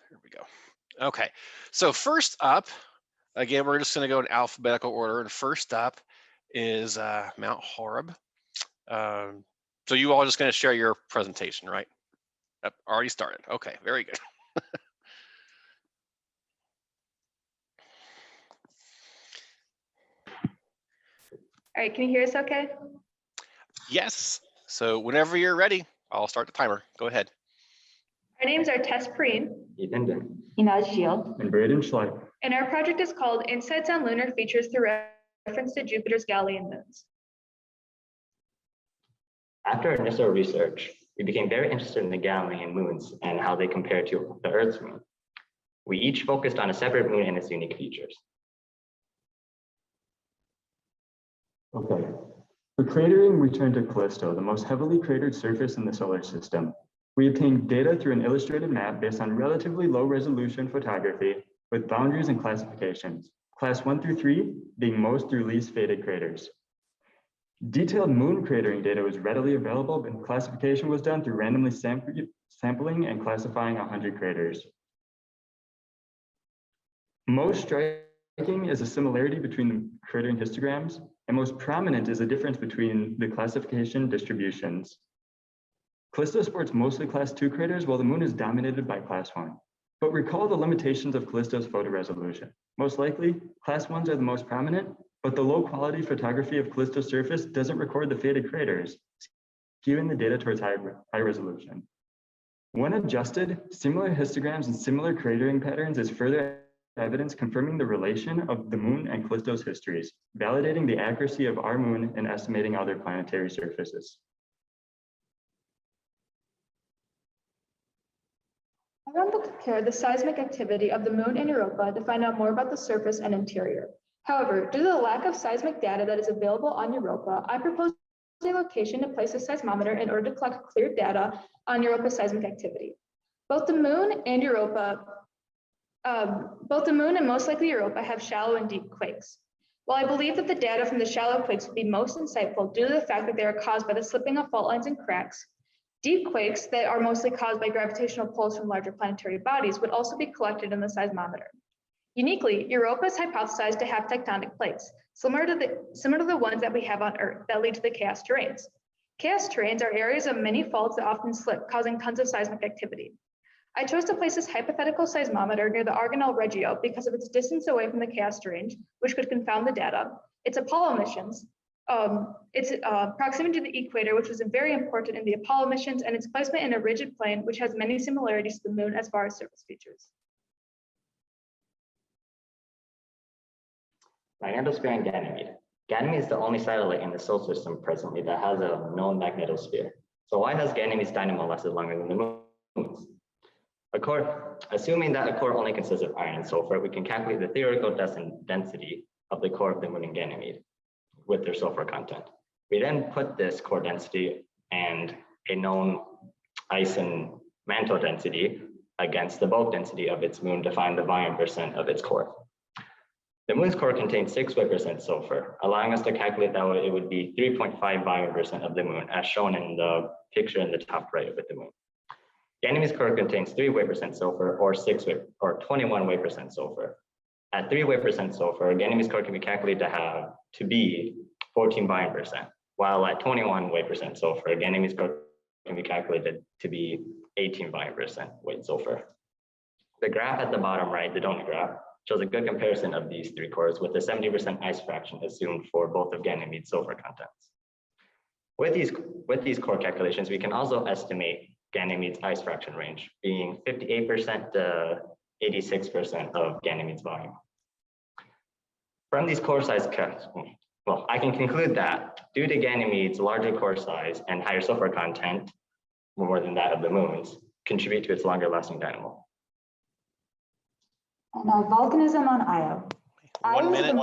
Here we go. Okay, so first up, again, we're just going to go in alphabetical order. And first up is Mount Horeb. So you all just going to share your presentation, right? Yep, already started. Okay, very good. All right, can you hear us okay? Yes, so whenever you're ready, I'll start the timer. Go ahead. Our names are Tess Preen, Ethan Din, Inaz Shield, and Braden Schleich. and our project is called Insights on Lunar Features through Reference to Jupiter's Galilean Moons. After our initial research, we became very interested in the Galilean moons and how they compare to the Earth's moon. We each focused on a separate moon and its unique features. Okay, for cratering, we turned to Callisto, the most heavily cratered surface in the solar system. We obtained data through an illustrated map based on relatively low resolution photography with boundaries and classifications, class 1 through 3 being most through least faded craters. Detailed moon cratering data was readily available, and classification was done through randomly sampling and classifying 100 craters. Most striking is a similarity between the cratering histograms, and most prominent is a difference between the classification distributions. Callisto sports mostly class 2 craters, while the moon is dominated by class 1. But recall the limitations of Callisto's photo resolution. Most likely, class 1s are the most prominent, but the low quality photography of Callisto's surface doesn't record the faded craters, skewing the data towards high resolution. When adjusted, similar histograms and similar cratering patterns is further evidence confirming the relation of the moon and Callisto's histories, validating the accuracy of our moon in estimating other planetary surfaces. I want to compare the seismic activity of the moon and Europa to find out more about the surface and interior. However, due to the lack of seismic data that is available on Europa, I propose a location to place a seismometer in order to collect clear data on Europa's seismic activity. Both the moon and most likely Europa have shallow and deep quakes. While I believe that the data from the shallow quakes would be most insightful due to the fact that they are caused by the slipping of fault lines and cracks, deep quakes that are mostly caused by gravitational pulls from larger planetary bodies would also be collected in the seismometer. Uniquely, Europa is hypothesized to have tectonic plates, similar to the ones that we have on Earth that lead to the chaos terrains. Chaos terrains are areas of many faults that often slip, causing tons of seismic activity. I chose to place this hypothetical seismometer near the Argonel Regio because of its distance away from the chaos range, which could confound the data, its Apollo missions, its proximity to the equator, which was very important in the Apollo missions, and its placement in a rigid plane, which has many similarities to the moon as far as surface features. Magnetosphere and Ganymede. Ganymede is the only satellite in the solar system presently that has a known magnetosphere. So why has Ganymede's dynamo lasted longer than the moon's? Assuming that a core only consists of iron and sulfur, we can calculate the theoretical density of the core of the moon and Ganymede with their sulfur content. We then put this core density and a known ice and mantle density against the bulk density of its moon to find the volume percent of its core. The moon's core contains 6% sulfur, allowing us to calculate that it would be 3.5 volume percent of the moon, as shown in the picture in the top right of the moon. Ganymede's core contains 3% sulfur or 21% sulfur. At 3% sulfur, Ganymede's core can be calculated to be 14 volume percent, while at 21% sulfur, Ganymede's core can be calculated to be 18 volume percent weight sulfur. The graph at the bottom right, the donut graph, shows a good comparison of these three cores with a 70% ice fraction assumed for both of Ganymede's sulfur contents. With these core calculations, we can also estimate Ganymede's ice fraction range, being 58% to 86% of Ganymede's volume. From these core size cuts, well, I can conclude that due to Ganymede's larger core size and higher sulfur content, more than that of the moon's, contribute to its longer lasting dynamo. and now volcanism on Io. One minute.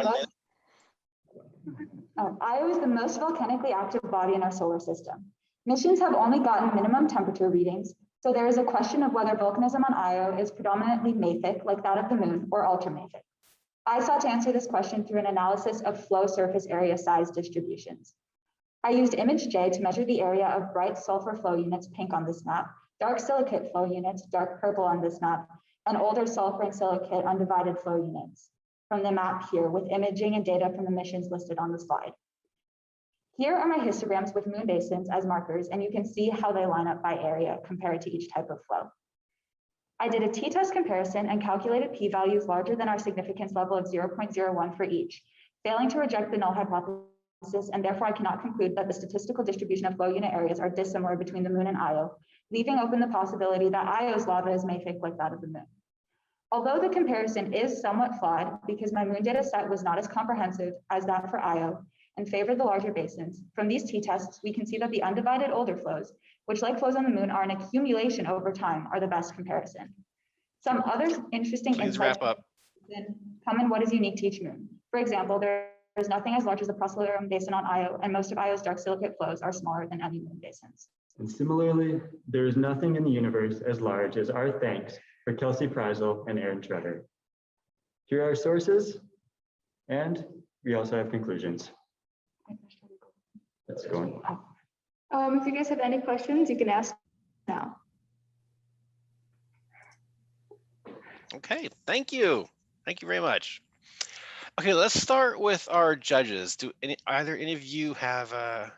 Io is the most volcanically active body in our solar system. Missions have only gotten minimum temperature readings, so there is a question of whether volcanism on Io is predominantly mafic, like that of the moon, or ultramafic. I sought to answer this question through an analysis of flow surface area size distributions. I used image J to measure the area of bright sulfur flow units, pink on this map, dark silicate flow units, dark purple on this map, and older sulfur and silicate undivided flow units from the map here with imaging and data from the missions listed on the slide. Here are my histograms with moon basins as markers, and you can see how they line up by area compared to each type of flow. I did a t-test comparison and calculated p-values larger than our significance level of 0.01 for each, failing to reject the null hypothesis, and therefore I cannot conclude that the statistical distribution of flow unit areas are dissimilar between the moon and Io, leaving open the possibility that Io's lava is mafic like that of the moon. Although the comparison is somewhat flawed because my moon data set was not as comprehensive as that for Io and favored the larger basins, from these t-tests, we can see that the undivided older flows, which like flows on the moon are an accumulation over time, are the best comparison. Some other interesting Please insights wrap up. come in what is unique to each moon. For example, there is nothing as large as the Procellarum basin on Io, and most of Io's dark silicate flows are smaller than any moon basins. And similarly, there is nothing in the universe as large as our thanks for Kelsey Preisel and Aaron Schroeder. Here are our sources, and we also have conclusions. Let's go on. If you guys have any questions, you can ask now. Okay, thank you. Thank you very much. Okay, let's start with our judges. Do either any of you have a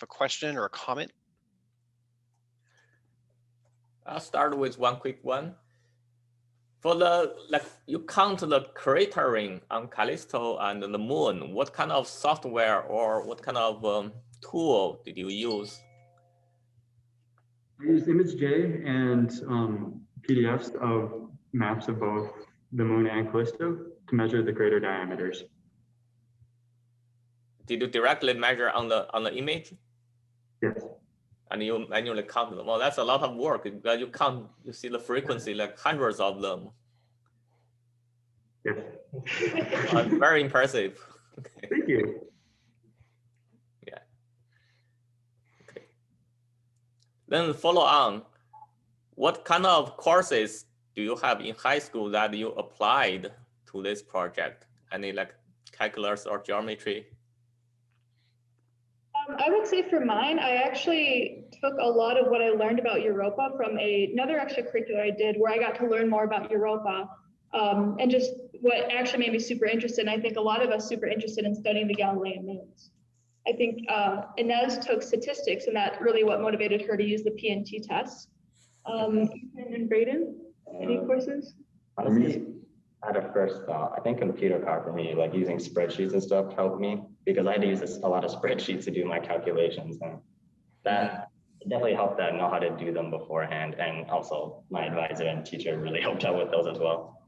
question or a comment? I'll start with one quick one. For the, you count the cratering on Callisto and the moon, what kind of software or what kind of tool did you use? I used ImageJ and PDFs of maps of both the moon and Callisto to measure the crater diameters. Did you directly measure on the image? Yes. And you manually count them? Well, that's a lot of work because you count, you see the frequency, like hundreds of them. Yes. Very impressive. Okay. Thank you. Yeah. Okay. Then follow on, what kind of courses do you have in high school that you applied to this project? Any like calculus or geometry? I would say for mine, I actually took a lot of what I learned about Europa from another extracurricular I did where I got to learn more about Europa and just what actually made me super interested. And I think a lot of us super interested in studying the Galilean moons. I think Inez took statistics, and that really what motivated her to use the PNT tests. And Braden, any courses? Honestly, at a first thought, I think computer power for me, like using spreadsheets and stuff, helped me because I had to use a lot of spreadsheets to do my calculations, and that definitely helped that I know how to do them beforehand. And also my advisor and teacher really helped out with those as well.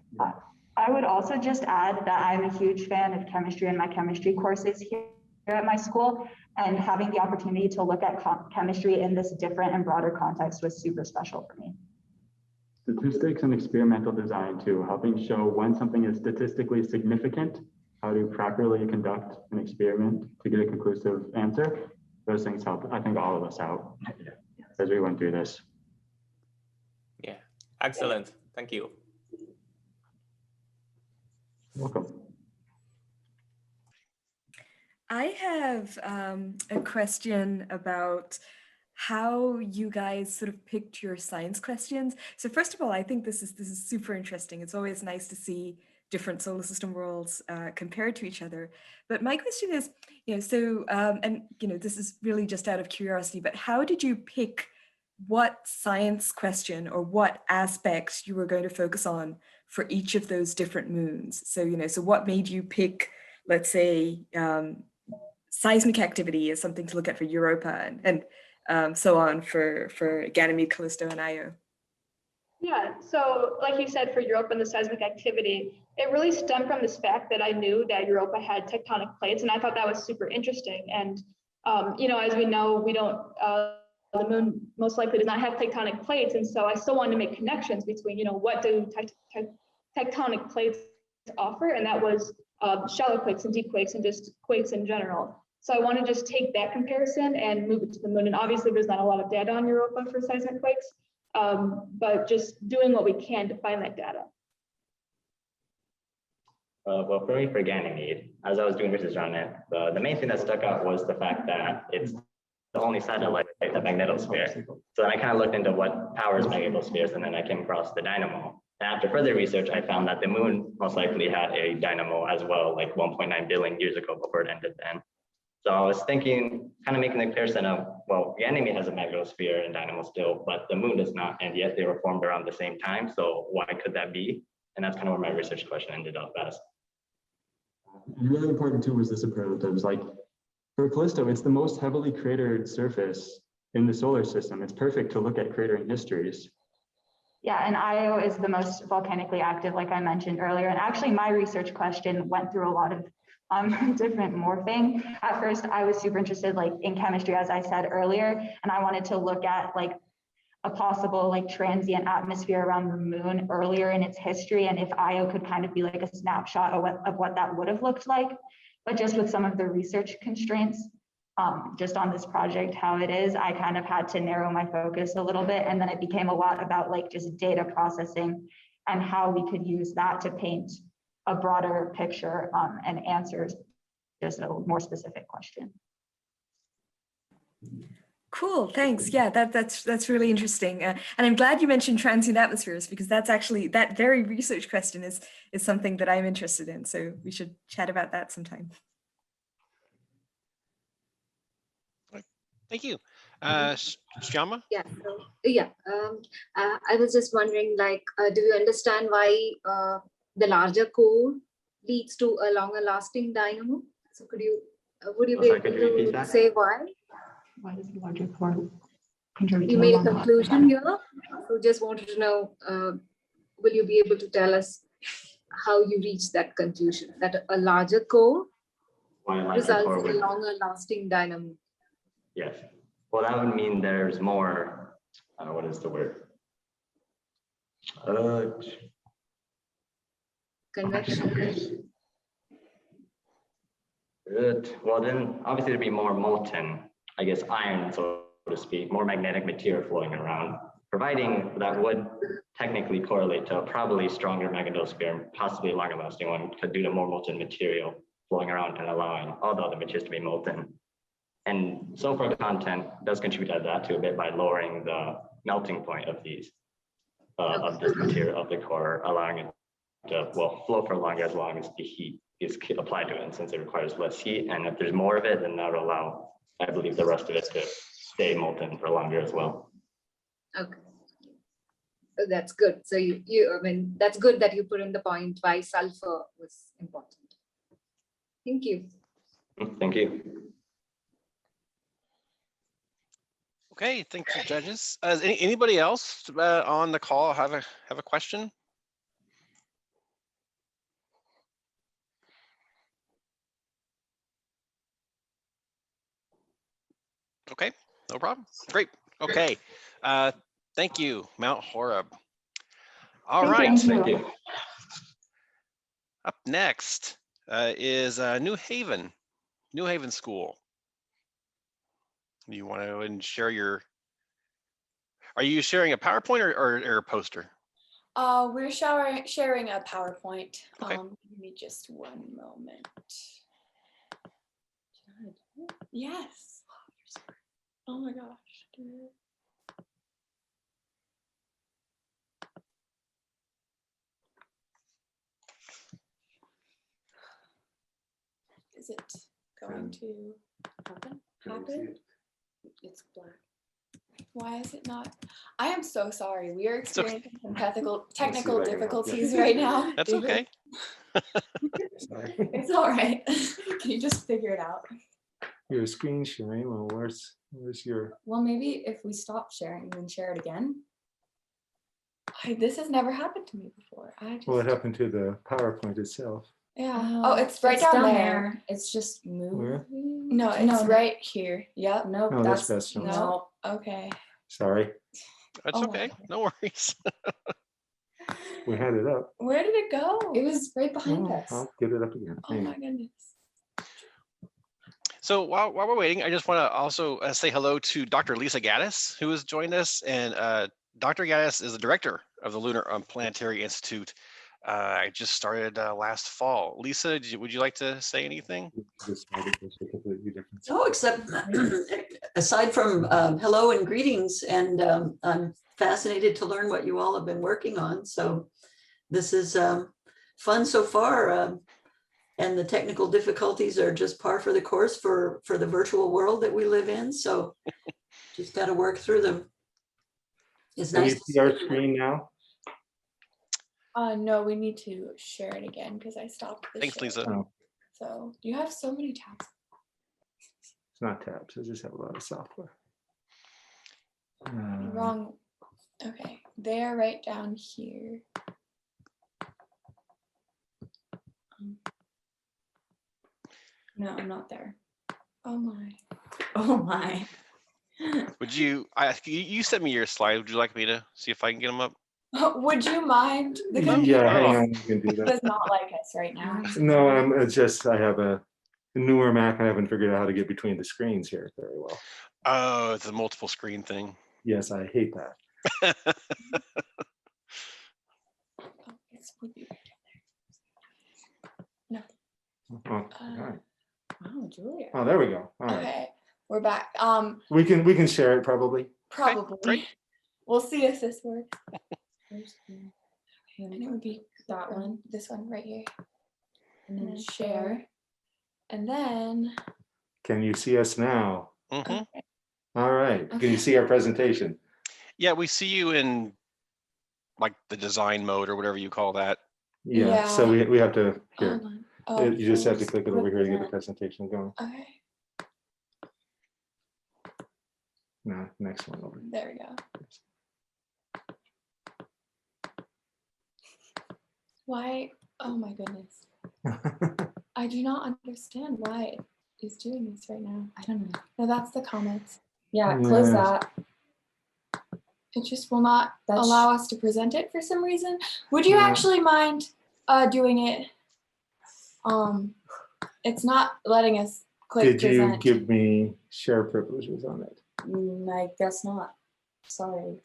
I would also just add that I'm a huge fan of chemistry and my chemistry courses here at my school, and having the opportunity to look at chemistry in this different and broader context was super special for me. Statistics and experimental design too, helping show when something is statistically significant, how to properly conduct an experiment to get a conclusive answer. Those things help, I think, all of us out as we went through this. Yeah, excellent. Thank you. Welcome. I have a question about how you guys sort of picked your science questions. So first of all, I think this is super interesting. It's always nice to see different solar system worlds compared to each other. But my question is, this is really just out of curiosity, but how did you pick what science question or what aspects you were going to focus on for each of those different moons? So, so what made you pick, let's say, seismic activity as something to look at for Europa and so on for Ganymede, Callisto, and Io? Yeah, so like you said, for Europa and the seismic activity, it really stemmed from this fact that I knew that Europa had tectonic plates, and I thought that was super interesting. And, as we know, we don't, the moon most likely does not have tectonic plates. And so I still wanted to make connections between, what do tectonic plates offer? And that was shallow quakes and deep quakes and just quakes in general. So I want to just take that comparison and move it to the moon. And obviously there's not a lot of data on Europa for seismic quakes, but just doing what we can to find that data. Well, for me, for Ganymede, as I was doing research on it, the main thing that stuck out was the fact that it's the only satellite with a magnetosphere. So then I kind of looked into what powers magnetospheres, and then I came across the dynamo. After further research, I found that the moon most likely had a dynamo as well, like 1.9 billion years ago before it ended then. So I was thinking, kind of making the comparison of, well, Ganymede has a magnetosphere and dynamo still, but the moon does not, and yet they were formed around the same time. So why could that be? And that's kind of where my research question ended up as. And really important too was the superlatives. Like for Callisto, it's the most heavily cratered surface in the solar system. It's perfect to look at cratering histories. Yeah, and Io is the most volcanically active, like I mentioned earlier. And actually my research question went through a lot of different morphing. At first, I was super interested like in chemistry, as I said earlier, and I wanted to look at like a possible like transient atmosphere around the moon earlier in its history, and if Io could kind of be like a snapshot of what that would have looked like. But just with some of the research constraints, just on this project, how it is, I kind of had to narrow my focus a little bit, and then it became a lot about like just data processing and how we could use that to paint a broader picture and answers just a more specific question. Cool, thanks. Yeah, that's really interesting. And I'm glad you mentioned transient atmospheres, because that's actually, that very research question is something that I'm interested in. So we should chat about that sometime. Thank you. Shyama? Yeah, I was just wondering, like, do you understand why the larger core leads to a longer lasting dynamo? So could you, would you be able to say why? Why does the larger core contribute? You made a conclusion here. So just wanted to know, will you be able to tell us how you reached that conclusion, that a larger core results in a longer lasting dynamo? Yes. Well, that would mean there's more, what is the word? Convection. Good. Well, then obviously there'd be more molten, I guess, iron, so to speak, more magnetic material flowing around, providing that would technically correlate to a probably stronger magnetosphere, possibly a longer lasting one, due to more molten material flowing around and allowing all the other materials to be molten. And sulfur content does contribute to that too a bit by lowering the melting point of these, of this material of the core, allowing it to, well, flow for longer as long as the heat is applied to it. And since it requires less heat, and if there's more of it, then that will allow, I believe, the rest of it to stay molten for longer as well. Okay. So that's good. So I mean, that's good that you put in the point why sulfur was important. Thank you. Thank you. Okay, thank you, judges. Anybody else on the call have a question? Okay, no problem. Great. Okay. Thank you, Mount Horeb. All right. Thank you. Up next is New Haven School. You want to share your, are you sharing a PowerPoint or a poster? We're sharing a PowerPoint. Okay. Give me just one moment. Yes. Oh my gosh. Is it going to happen? It's black. Why is it not? I am so sorry. We are experiencing some technical difficulties right now. That's okay. It's all right. Can you just figure it out? Your screen sharing, well, where's your? Well, maybe if we stop sharing and then share it again. This has never happened to me before. Well, it happened to the PowerPoint itself. Yeah. Oh, it's right down there. It's just moving. No, it's right here. Yep. No, that's best. No. Okay. Sorry. That's okay. No worries. We had it up. Where did it go? It was right behind us. I'll get it up again. Oh my goodness. So while we're waiting, I just want to also say hello to Dr. Lisa Gaddis, who has joined us. And Dr. Gaddis is the director of the Lunar Planetary Institute. I just started last fall. Lisa, would you like to say anything? Oh, except aside from hello and greetings, and I'm fascinated to learn what you all have been working on. So This is fun so far. And the technical difficulties are just par for the course for the virtual world that we live in. So just got to work through them. It's Can nice you to see our see you. screen now? No, we need to share it again because I stopped the Thanks, share. Lisa. Oh, So you have so many tabs. it's not tabs. I just have a lot of software. Wrong. Okay, they're right down here. No, I'm not there. Oh my. Oh my. Would you, you sent me your slide. Would you like me to see if I can get them up? Would you mind? The computer Yeah, hang on, you can do that. does not like us right now. No, it's just I have a newer Mac. I haven't figured out how to get between the screens here very well. Oh, it's a multiple screen thing. Yes, I hate that. Oh, it would be right down there. Oh, all right. Wow, Julia. Oh, there we go. All right. Okay, we're back. We can share it probably. Probably. great. We'll see if this works. And And it would be that one. this one right here. And And then then share. And then Can you see us now? Mhm. All right. Can Okay. you see our presentation? Yeah, we see you in like the design mode or whatever you call that. Yeah. So we have to here. hold on. Oh, You just have to first, click it over here to get the present. presentation going. Okay, No, next one over. there we go. Why? Oh my goodness. I do not understand why it is doing this right now. I don't know. No, that's the comments. Yeah, close Yeah. that. It just will not That's- allow us to present it for some reason. Would you Yeah. actually mind doing it? It's not letting us click Did you present. give me share privileges on it? I guess not. Sorry.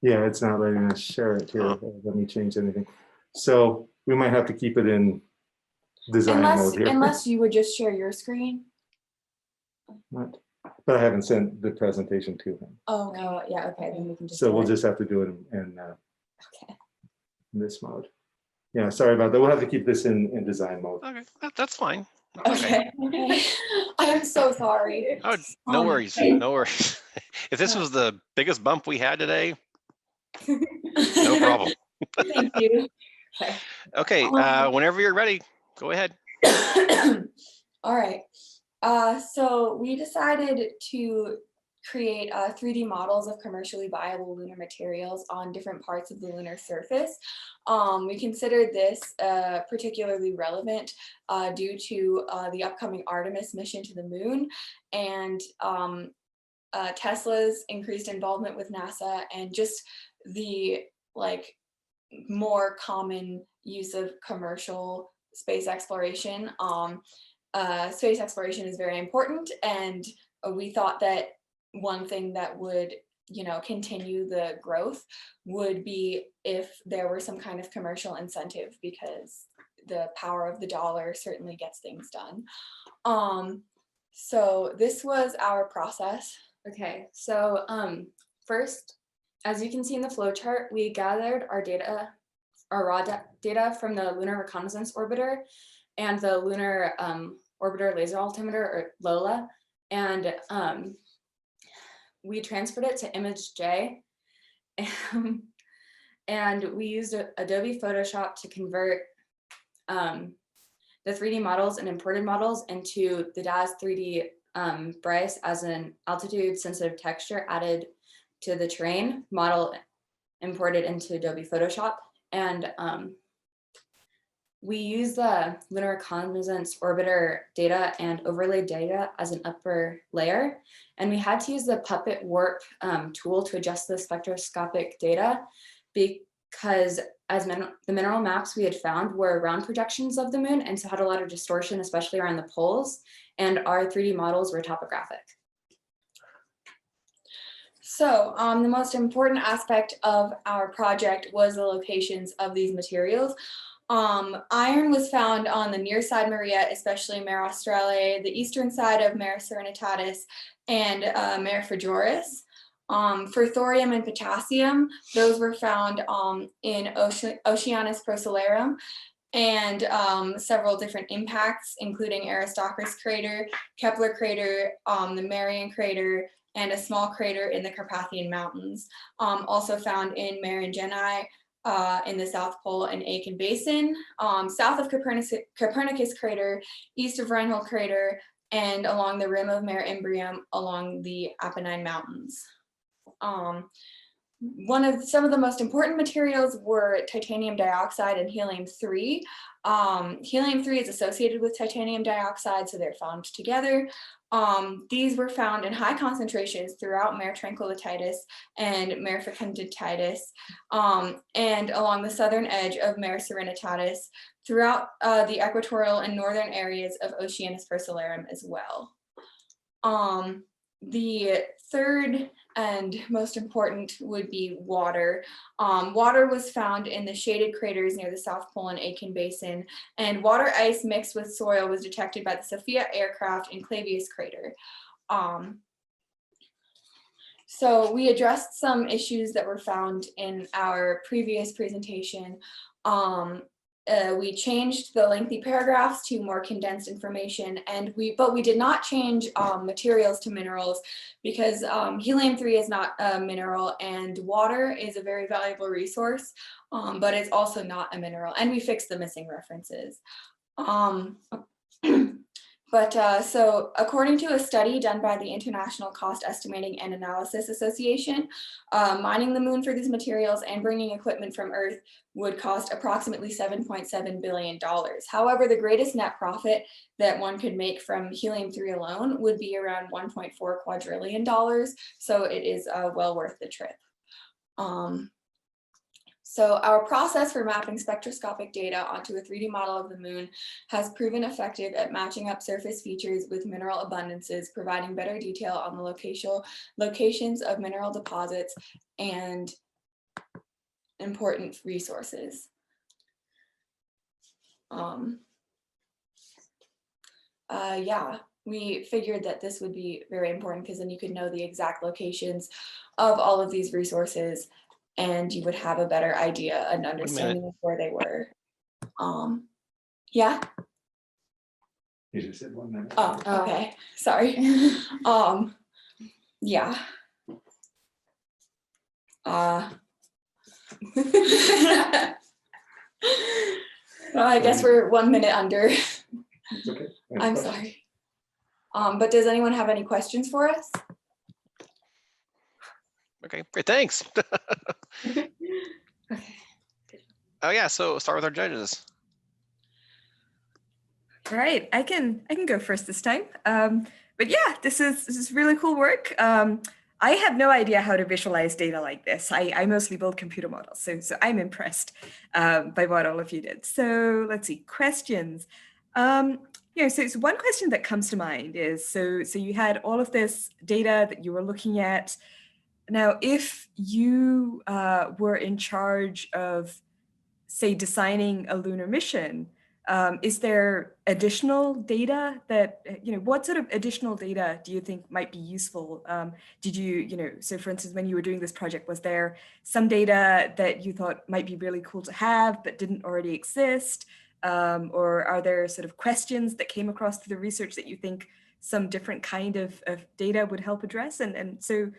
Yeah, it's not letting us share it here. Let me change anything. So we might have to keep it in design mode here. Unless you would just share your screen. What? But I haven't sent the presentation to him. Oh, okay. Oh, yeah, okay, then we can just. So do we'll it. just have to do it in Okay. this mode. Yeah, sorry about that. We'll have to keep this in design mode. Okay, that's fine. That's okay. Okay. I am so sorry. Oh, no worries. No worries. If this was the biggest bump we had today, no problem. Thank you. Okay. Okay, whenever you're ready, go ahead. All right. So we decided to create 3D models of commercially viable lunar materials on different parts of the lunar surface. We considered this particularly relevant due to the upcoming Artemis mission to the moon and Tesla's increased involvement with NASA and just the more common use of commercial space exploration. Space exploration is very important, and we thought that one thing that would continue the growth would be if there were some kind of commercial incentive, because the power of the dollar certainly gets things done. So this was our process. Okay, so first, as you can see in the flow chart, we gathered our data, our raw data from the Lunar Reconnaissance Orbiter and the Lunar Orbiter Laser Altimeter, or LOLA, and we transferred it to ImageJ, and we used Adobe Photoshop to convert the 3D models and imported models into the DAZ 3D Bryce as an altitude sensitive texture added to the terrain model imported into Adobe Photoshop. And we use the Lunar Reconnaissance Orbiter data and overlay data as an upper layer. And we had to use the Puppet Warp tool to adjust the spectroscopic data because as the mineral maps we had found were round projections of the moon and so had a lot of distortion, especially around the poles, and our 3D models were topographic. So the most important aspect of our project was the locations of these materials. Iron was found on the near side Maria, especially Mare Australe, the eastern side of Mare Serenitatis, and Mare Frajoris. For thorium and potassium, those were found in Oceanus Procellarum, and several different impacts, including Aristarchus crater, Kepler crater, the Marian crater, and a small crater in the Carpathian Mountains. Also found in Marangeni in the South Pole and Aitken Basin, south of Copernicus crater, east of Reinhold crater, and along the rim of Mare Imbrium along the Apennine Mountains. Some of the most important materials were titanium dioxide and helium-3. Helium-3 is associated with titanium dioxide, so they're found together. These were found in high concentrations throughout Mare Tranquillitatis and Mare Fecunditatis, and along the southern edge of Mare Serenitatis, throughout the equatorial and northern areas of Oceanus Procellarum as well. The third and most important would be water. Water was found in the shaded craters near the South Pole and Aitken Basin, and water ice mixed with soil was detected by the Sophia aircraft in Clavius crater. So we addressed some issues that were found in our previous presentation. We changed the lengthy paragraphs to more condensed information, but we did not change materials to minerals, because helium-3 is not a mineral and water is a very valuable resource, but it's also not a mineral, and we fixed the missing references. So according to a study done by the International Cost Estimating and Analysis Association, mining the moon for these materials and bringing equipment from Earth would cost approximately $7.7 billion. However, the greatest net profit that one could make from helium-3 alone would be around $1.4 quadrillion. So it is well worth the trip. So our process for mapping spectroscopic data onto a 3D model of the moon has proven effective at matching up surface features with mineral abundances, providing better detail on the locations of mineral deposits and important resources. Yeah, we figured that this would be very important, because then you could know the exact locations of all of these resources, and you would have a better idea and understanding of where they were. Yeah. You just said 1 minute. Oh, okay. Sorry. Yeah. Well, I guess we're 1 minute under. It's okay. I'm sorry. But does anyone have any questions for us? Okay, great, thanks. Okay. Oh yeah, so start with our judges. All right, I can go first this time. But yeah, this is really cool work. I have no idea how to visualize data like this. I mostly build computer models, so I'm impressed by what all of you did. So let's see, questions. So one question that comes to mind is, so you had all of this data that you were looking at. Now, if you were in charge of, say, designing a lunar mission, is there additional data that, what sort of additional data do you think might be useful? Did you, so for instance, when you were doing this project, was there some data that you thought might be really cool to have but didn't already exist? Or are there sort of questions that came across through the research that you think some different kind of data would help address? And so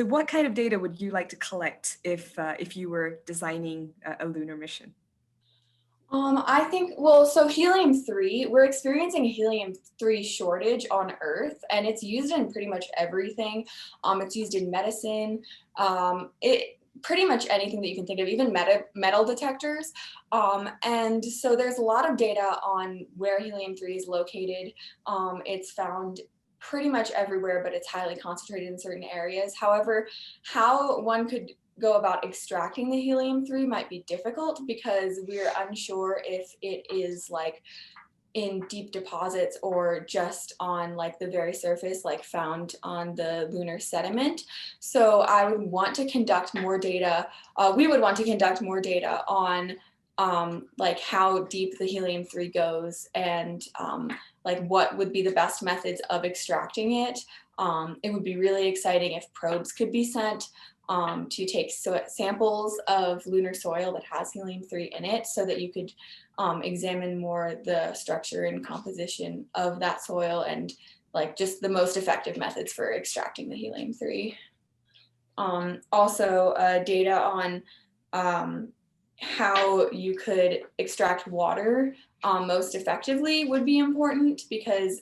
what kind of data would you like to collect if you were designing a lunar mission? I think, well, so helium-3, we're experiencing a helium-3 shortage on Earth, and it's used in pretty much everything. It's used in medicine, pretty much anything that you can think of, even metal detectors. And so there's a lot of data on where helium-3 is located. It's found pretty much everywhere, but it's highly concentrated in certain areas. However, how one could go about extracting the helium-3 might be difficult, because we're unsure if it is like in deep deposits or just on like the very surface, like found on the lunar sediment. So I would want to conduct more data. We would want to conduct more data on like how deep the helium-3 goes, and like what would be the best methods of extracting it. It would be really exciting if probes could be sent to take samples of lunar soil that has helium-3 in it, so that you could examine more the structure and composition of that soil and like just the most effective methods for extracting the helium-3. Also data on how you could extract water most effectively would be important, because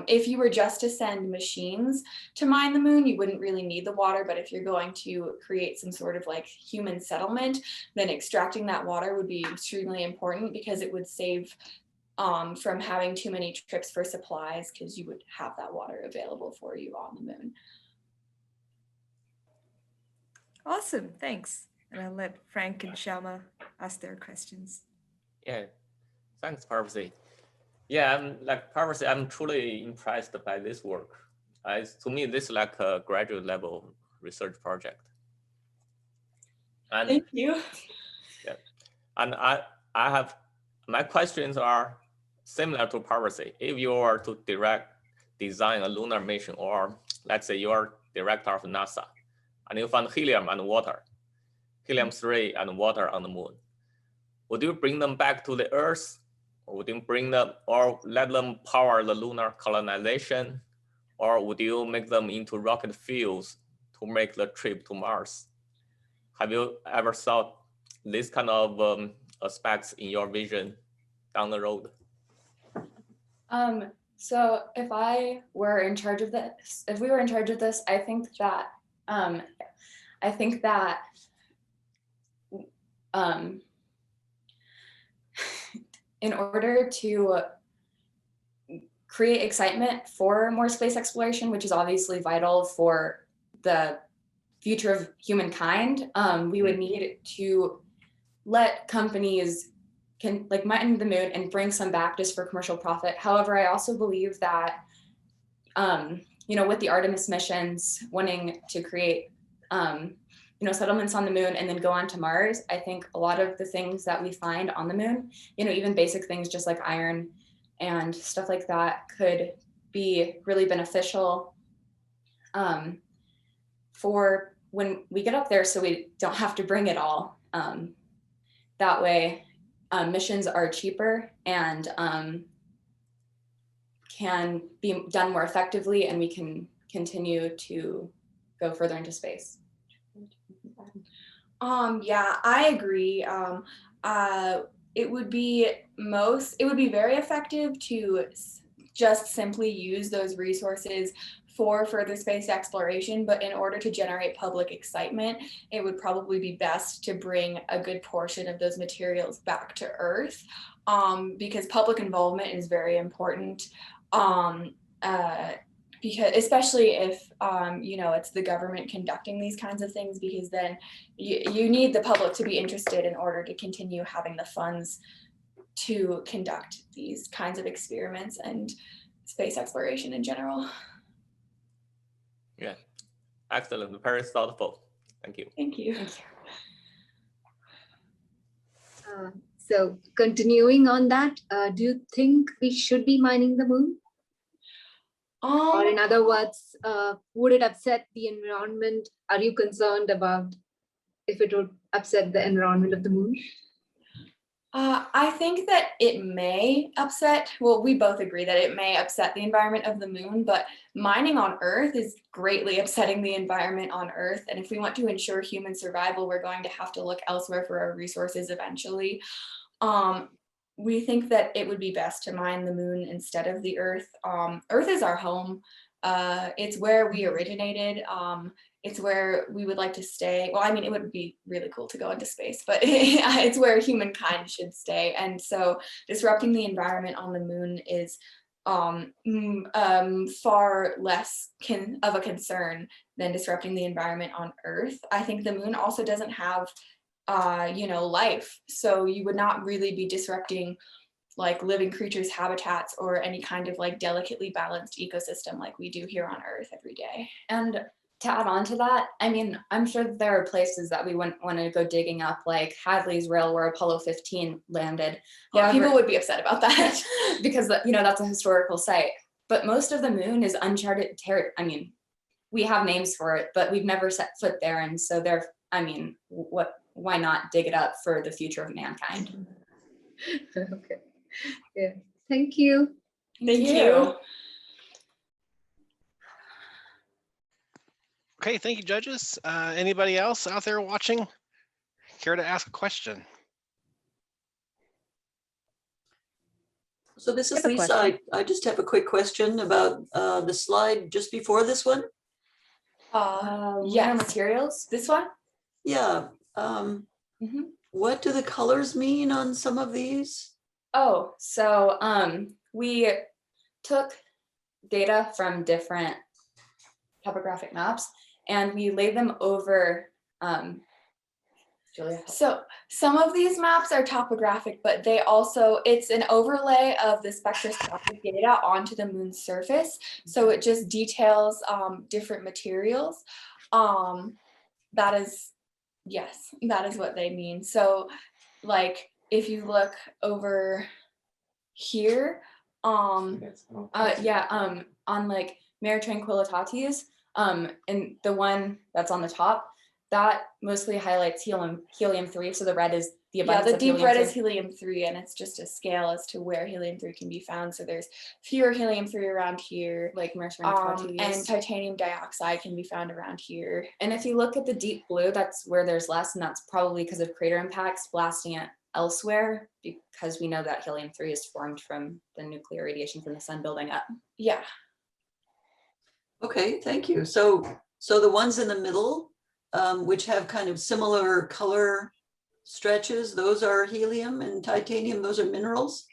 if you were just to send machines to mine the moon, you wouldn't really need the water. But if you're going to create some sort of like human settlement, then extracting that water would be extremely important, because it would save from having too many trips for supplies, because you would have that water available for you on the moon. Awesome, thanks. And I'll let Frank and Shama ask their questions. Yeah, thanks, Parvati. Yeah, Parvati, I'm truly impressed by this work. To me, this is like a graduate level research project. And, thank you. Yeah, and I have, my questions are similar to Parvati. If you were to design a lunar mission, or let's say you're director of NASA, and you found helium and water, helium-3 and water on the moon, would you bring them back to the Earth, or would you bring them, or let them power the lunar colonization, or would you make them into rocket fuels to make the trip to Mars? Have you ever thought this kind of aspects in your vision down the road? So if I were in charge of this, if we were in charge of this, I think that in order to create excitement for more space exploration, which is obviously vital for the future of humankind, we would need to let companies can like mine the moon and bring some back just for commercial profit. However, I also believe that, with the Artemis missions wanting to create, settlements on the moon and then go on to Mars, I think a lot of the things that we find on the moon, even basic things just like iron and stuff like that, could be really beneficial for when we get up there, so we don't have to bring it all. That way, missions are cheaper and can be done more effectively, and we can continue to go further into space. Yeah, I agree. It would be very effective to just simply use those resources for further space exploration, but in order to generate public excitement, it would probably be best to bring a good portion of those materials back to Earth, because public involvement is very important. Because especially if it's the government conducting these kinds of things, because then you need the public to be interested in order to continue having the funds to conduct these kinds of experiments and space exploration in general. Yeah, excellent, very thoughtful. Thank you. Thank you. So continuing on that, do you think we should be mining the moon? Or in other words, would it upset the environment? Are you concerned about if it would upset the environment of the moon? I think that it may upset, well, we both agree that it may upset the environment of the moon, but mining on Earth is greatly upsetting the environment on Earth. And if we want to ensure human survival, we're going to have to look elsewhere for our resources eventually. We think that it would be best to mine the moon instead of the Earth. Earth is our home. It's where we originated. It's where we would like to stay. Well, I mean, it would be really cool to go into space, but it's where humankind should stay. And so disrupting the environment on the moon is far less of a concern than disrupting the environment on Earth. I think the moon also doesn't have life. So you would not really be disrupting like living creatures' habitats or any kind of like delicately balanced ecosystem like we do here on Earth every day. And to add on to that, I mean, I'm sure that there are places that we wouldn't want to go digging up, like Hadley's Rail where Apollo 15 landed. Yeah, people would be upset about that because that's a historical site. but most of the moon is uncharted territory. I mean, we have names for it, but we've never set foot there. And so why not dig it up for the future of mankind? Okay. Yeah. Thank you. Thank you. Okay, thank you, judges. Anybody else out there watching care to ask a question? So this is Lisa. I just have a quick question about the slide just before this one. Lunar materials, this one? Yeah. What do the colors mean on some of these? Oh, so we took data from different topographic maps and we laid them over. Julia. So some of these maps are topographic, but it's an overlay of the spectroscopic data onto the moon's surface. So it just details different materials. That is what they mean. So like if you look over here, on like Mare Tranquillitatis, and the one that's on the top, that mostly highlights helium-3. So the red is the abundance the of deep red helium-3. is helium-3, and it's just a scale as to where helium-3 can be found. So there's fewer helium-3 around here, like Mare Tranquillitatis. and titanium dioxide can be found around here. And if you look at the deep blue, that's where there's less, and that's probably because of crater impacts blasting it elsewhere, because we know that helium-3 is formed from the nuclear radiation from the sun building up. Yeah. Okay, thank you. So the ones in the middle, which have kind of similar color stretches, those are helium, and titanium, those are minerals?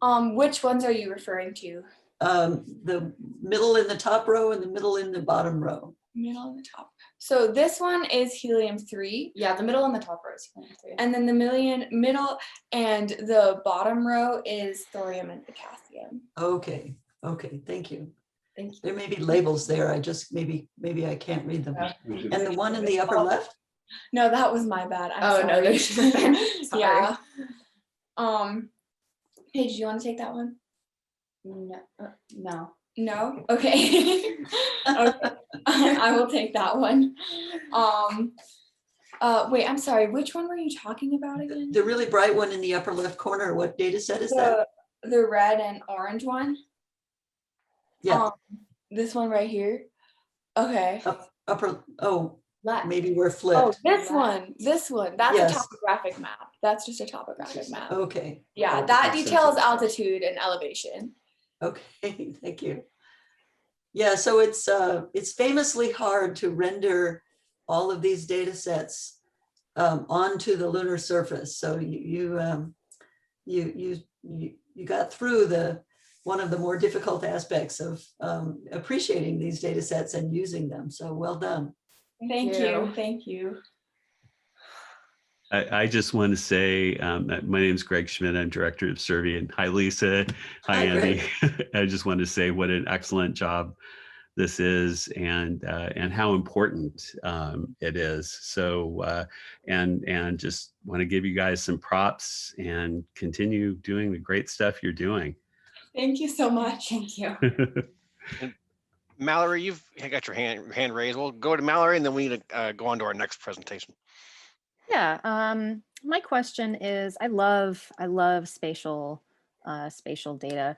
Which ones are you referring to? The middle in the top row and the middle in the bottom row. Middle and the top. So this one is helium-3. Yeah, the middle and the top row is helium-3. And then the middle and the bottom row is thorium and potassium. Okay, thank you. Thank you. There may be labels there. I just maybe I can't read them. And the one in the upper left? No, that was my bad. I'm sorry. Sorry. Yeah. Hey, do you want to take that one? No. No? Okay. Okay. I will take that one. Wait, I'm sorry. Which one were you talking about again? The really bright one in the upper left corner. What data set is that? The red and orange one? Yeah. This one right here. Okay. Maybe we're flipped. Oh, this one. That's Yes. a topographic map. That's just a topographic map. Okay. Yeah, that details altitude and elevation. Okay, thank you. Yeah, so it's famously hard to render all of these data sets onto the lunar surface. So you got through one of the more difficult aspects of appreciating these data sets and using them. So well done. Thank you. Thank you. I just want to say, my name is Greg Schmidt. I'm Director of Survey. And hi, Lisa. Hi, Andy. I just want to say what an excellent job this is and how important it is. So, and just want to give you guys some props and continue doing the great stuff you're doing. Thank you so much. Thank you. Mallory, you've got your hand raised. We'll go to Mallory and then we need to go on to our next presentation. Yeah, my question is, I love spatial data.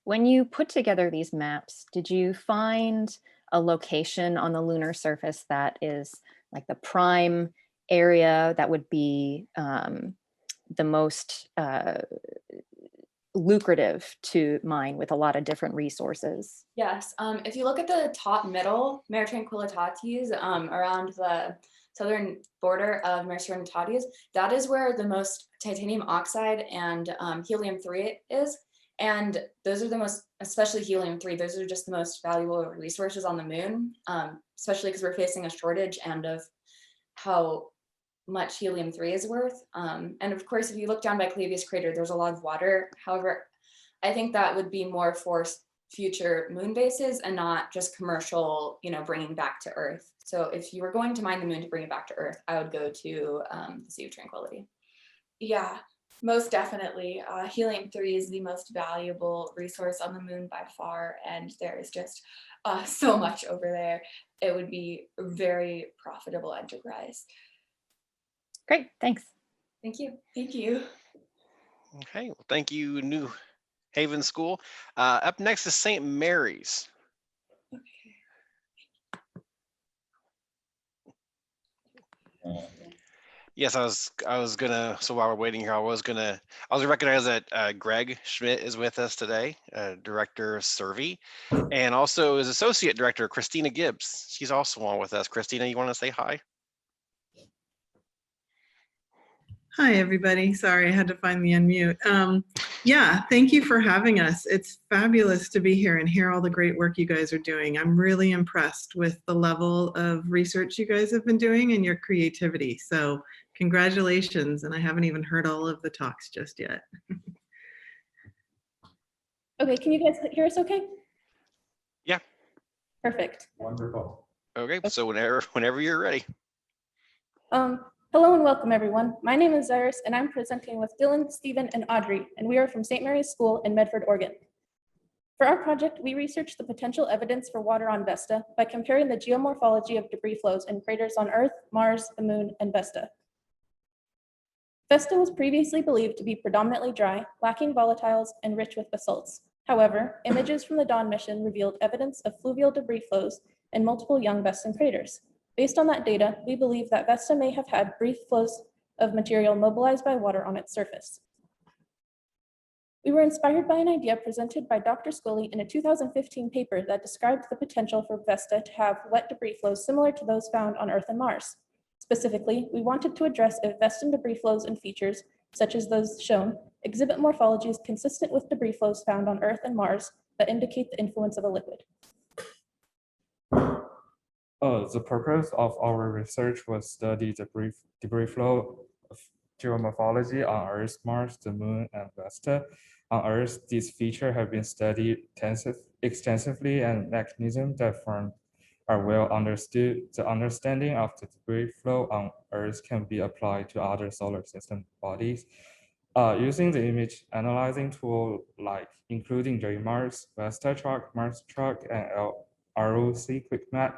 When you put together these maps, did you find a location on the lunar surface that is like the prime area that would be the most lucrative to mine with a lot of different resources? Yes, if you look at the top middle, Mare Tranquillitatis, around the southern border of Mare Serenitatis, that is where the most titanium oxide and helium-3 is. And those are the most, especially helium-3, those are just the most valuable resources on the moon, especially because we're facing a shortage and of how much helium-3 is worth. And of course, if you look down by Clavius crater, there's a lot of water. However, I think that would be more for future moon bases and not just commercial, bringing back to Earth. So if you were going to mine the moon to bring it back to Earth, I would go to the Sea of Tranquility. Yeah, Most definitely. Helium-3 is the most valuable resource on the moon by far, and there is just so much over there. It would be a very profitable enterprise. Great, thanks. Thank you. Thank you. Okay, well, thank you, New Haven School. Up next is St. Mary's. Yes, I was gonna, so while we're waiting here, I was gonna recognize that Greg Schmidt is with us today, Director of Survey, and also is Associate Director, Christina Gibbs. She's also on with us. Christina, you wanna say hi? Hi, everybody. Sorry, I had to find the unmute. Yeah, thank you for having us. It's fabulous to be here and hear all the great work you guys are doing. I'm really impressed with the level of research you guys have been doing and your creativity. So congratulations. And I haven't even heard all of the talks just yet. Okay, can you guys hear us okay? Yeah. Perfect. Wonderful. Okay, so whenever you're ready. Hello and welcome everyone. My name is Iris and I'm presenting with Dylan, Stephen, and Audrey, and we are from St. Mary's School in Medford, Oregon. For our project, we researched the potential evidence for water on Vesta by comparing the geomorphology of debris flows in craters on Earth, Mars, the Moon, and Vesta. Vesta was previously believed to be predominantly dry, lacking volatiles, and rich with basalts. However, images from the Dawn mission revealed evidence of fluvial debris flows in multiple young Vestan craters. Based on that data, we believe that Vesta may have had brief flows of material mobilized by water on its surface. We were inspired by an idea presented by Dr. Scully in a 2015 paper that described the potential for Vesta to have wet debris flows similar to those found on Earth and Mars. Specifically, we wanted to address if Vestan debris flows and features, such as those shown, exhibit morphologies consistent with debris flows found on Earth and Mars that indicate the influence of a liquid. The purpose of our research was study the debris flow of geomorphology on Earth, Mars, the Moon, and Vesta. On Earth, these features have been studied extensively, and mechanisms that are well understood. The understanding of the debris flow on Earth can be applied to other solar system bodies. Using the image analyzing tool, including JMARS, Vesta Track, Mars Track, and ROC QuickMap,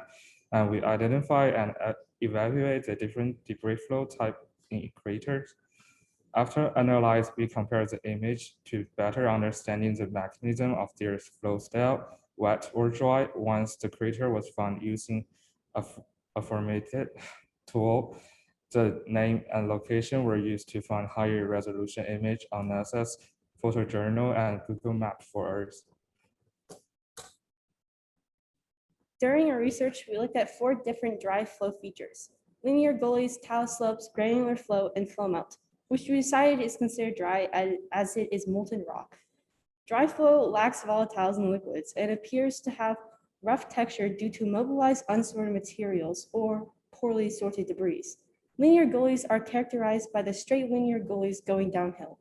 and we identify and evaluate the different debris flow type in craters. After analyze, we compare the image to better understanding the mechanism of their flow style, wet or dry. Once the crater was found using a formatted tool, the name and location were used to find higher resolution image on NASA's photojournal and Google Maps for Earth. During our research, we looked at 4 different dry flow features: linear gullies, talus slopes, granular flow, and flow melt, which we decided is considered dry as it is molten rock. Dry flow lacks volatiles and liquids and appears to have rough texture due to mobilized unsorted materials or poorly sorted debris. Linear gullies are characterized by the straight linear gullies going downhill.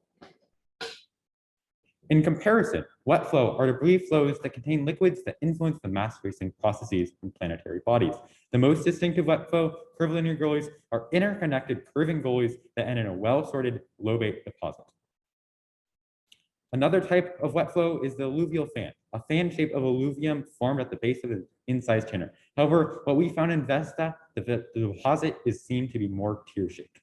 In comparison, wet flow are debris flows that contain liquids that influence the mass spacing processes in planetary bodies. The most distinctive wet flow curvilinear gullies are interconnected curving gullies that end in a well-sorted lobate deposit. Another type of wet flow is the alluvial fan, a fan shape of alluvium formed at the base of an incised tenor. However, what we found in Vesta, the deposit is seen to be more tear-shaped.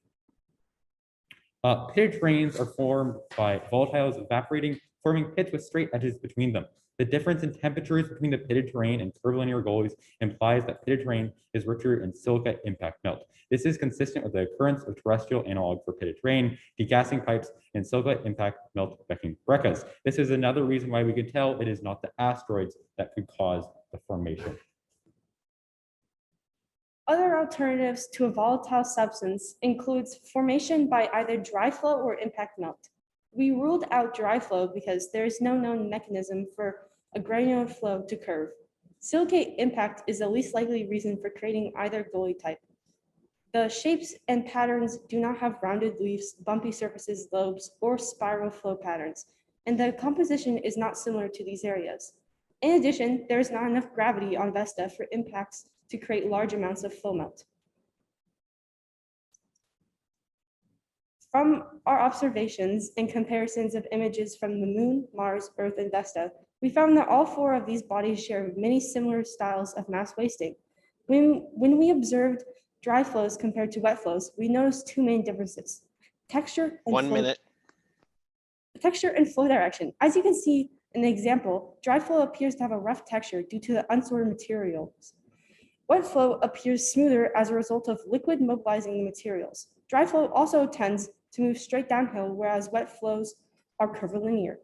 Pitted terrains are formed by volatiles evaporating, forming pits with straight edges between them. The difference in temperatures between the pitted terrain and curvilinear gullies implies that pitted terrain is richer in silica impact melt. This is consistent with the occurrence of terrestrial analog for pitted terrain, degassing pipes, and silica impact melt breccias. This is another reason why we can tell it is not the asteroids that could cause the formation. Other alternatives to a volatile substance includes formation by either dry flow or impact melt. We ruled out dry flow because there is no known mechanism for a granular flow to curve. Silicate impact is the least likely reason for creating either gully type. The shapes and patterns do not have rounded leaves, bumpy surfaces, lobes, or spiral flow patterns, and the composition is not similar to these areas. In addition, there is not enough gravity on Vesta for impacts to create large amounts of flow melt. From our observations and comparisons of images from the Moon, Mars, Earth, and Vesta, we found that all four of these bodies share many similar styles of mass wasting. When we observed dry flows compared to wet flows, we noticed two main differences: texture and texture and flow direction. As you can see in the example, dry flow appears to have a rough texture due to the unsorted materials. Wet flow appears smoother as a result of liquid mobilizing the materials. Dry flow also tends to move straight downhill, whereas wet flows are curvilinear.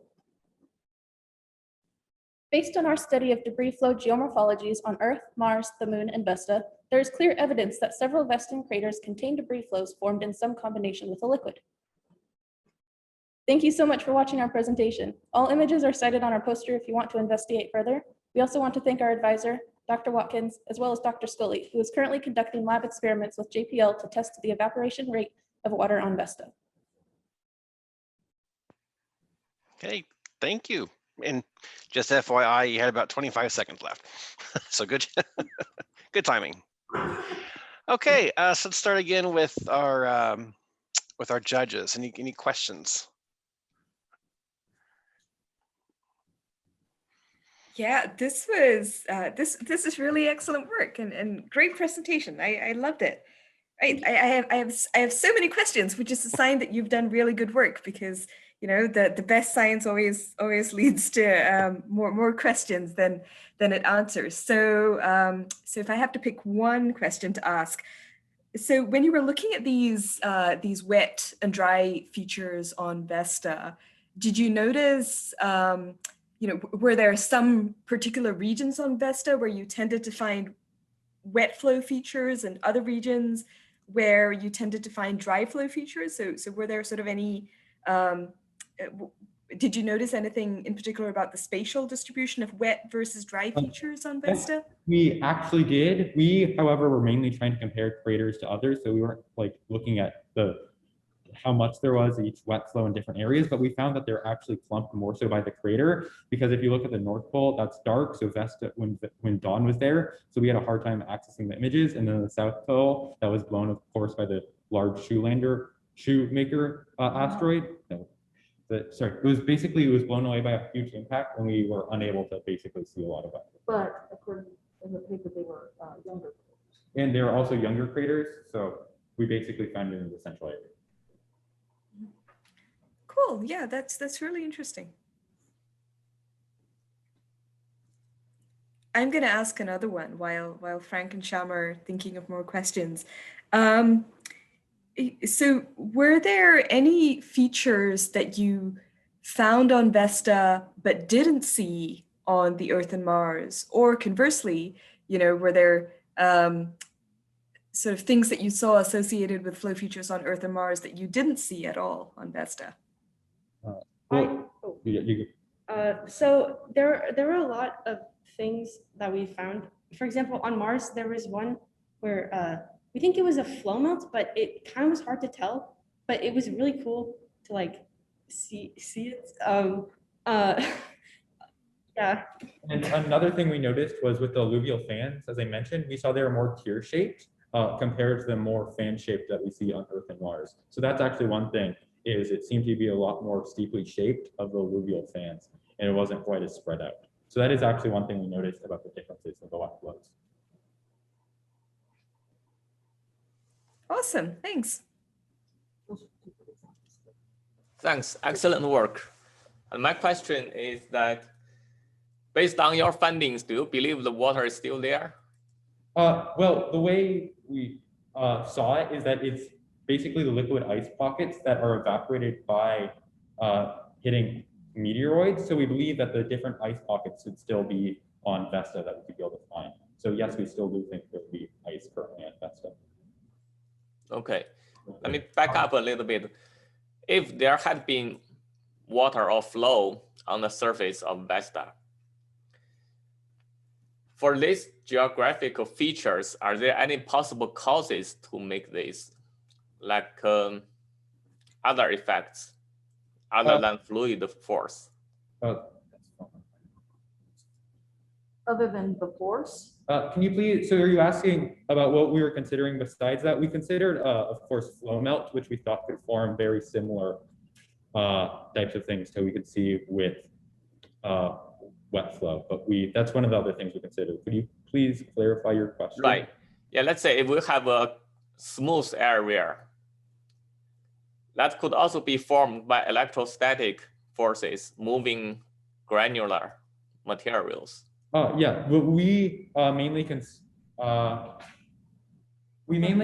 Based on our study of debris flow geomorphologies on Earth, Mars, the Moon, and Vesta, there is clear evidence that several Vestan craters contain debris flows formed in some combination with a liquid. Thank you so much for watching our presentation. All images are cited on our poster if you want to investigate further. We also want to thank our advisor, Dr. Watkins, as well as Dr. Scully, who is currently conducting lab experiments with JPL to test the evaporation rate of water on Vesta. Okay, thank you. And just FYI, you had about 25 seconds left. So good, good timing. Okay, so let's start again with our judges. Any questions? Yeah, this was this is really excellent work and great presentation. I loved it. I have so many questions, which is a sign that you've done really good work, because you know the best science always leads to more questions than it answers. So so if I have to pick one question to ask, so when you were looking at these wet and dry features on Vesta, did you notice you know, were there some particular regions on Vesta where you tended to find wet flow features and other regions where you tended to find dry flow features? So were there sort of any, did you notice anything in particular about the spatial distribution of wet versus dry features on Vesta? We actually did. We, however, were mainly trying to compare craters to others. So we weren't like looking at how much there was each wet flow in different areas, but we found that they're actually clumped more so by the crater, because if you look at the North Pole, that's dark, so Vesta, when dawn was there, so we had a hard time accessing the images. And then the South Pole, that was blown, of course, by the large shoemaker asteroid. No, sorry, it was blown away by a huge impact, and we were unable to basically see a lot of it. But according in the paper, they were younger. And there are also younger craters, so we basically found it in the central area. Cool. Yeah, that's really interesting. I'm going to ask another one while Frank and Sham are thinking of more questions. So were there any features that you found on Vesta but didn't see on the Earth and Mars? Or conversely, you know, were there sort of things that you saw associated with flow features on Earth and Mars that you didn't see at all on Vesta? So there were a lot of things that we found. For example, on Mars, there was one where we think it was a flow melt, but it kind of was hard to tell, but it was really cool to like see it. Yeah. And another thing we noticed was with the alluvial fans, as I mentioned, we saw they were more tear-shaped compared to the more fan-shaped that we see on Earth and Mars. So that's actually one thing, is it seemed to be a lot more steeply shaped of the alluvial fans, and it wasn't quite as spread out. So that is actually one thing we noticed about the differences of the wet flows. Awesome, thanks. Thanks, excellent work. And my question is that, based on your findings, do you believe the water is still there? Well, the way we saw it is that it's basically the liquid ice pockets that are evaporated by hitting meteoroids. So we believe that the different ice pockets should still be on Vesta that we could be able to find. So yes, we still do think there will be ice currently on Vesta. Okay, let me back up a little bit. If there had been water or flow on the surface of Vesta, for these geographical features, are there any possible causes to make this, like other effects other than fluid force? other than the force? Can you please, so are you asking about what we were considering besides that? We considered, of course, flow melt, which we thought could form very similar types of things that we could see with wet flow, but that's one of the other things we considered. Could you please clarify your question? Right. Yeah, let's say if we have a smooth area, that could also be formed by electrostatic forces moving granular materials. Yeah, but we mainly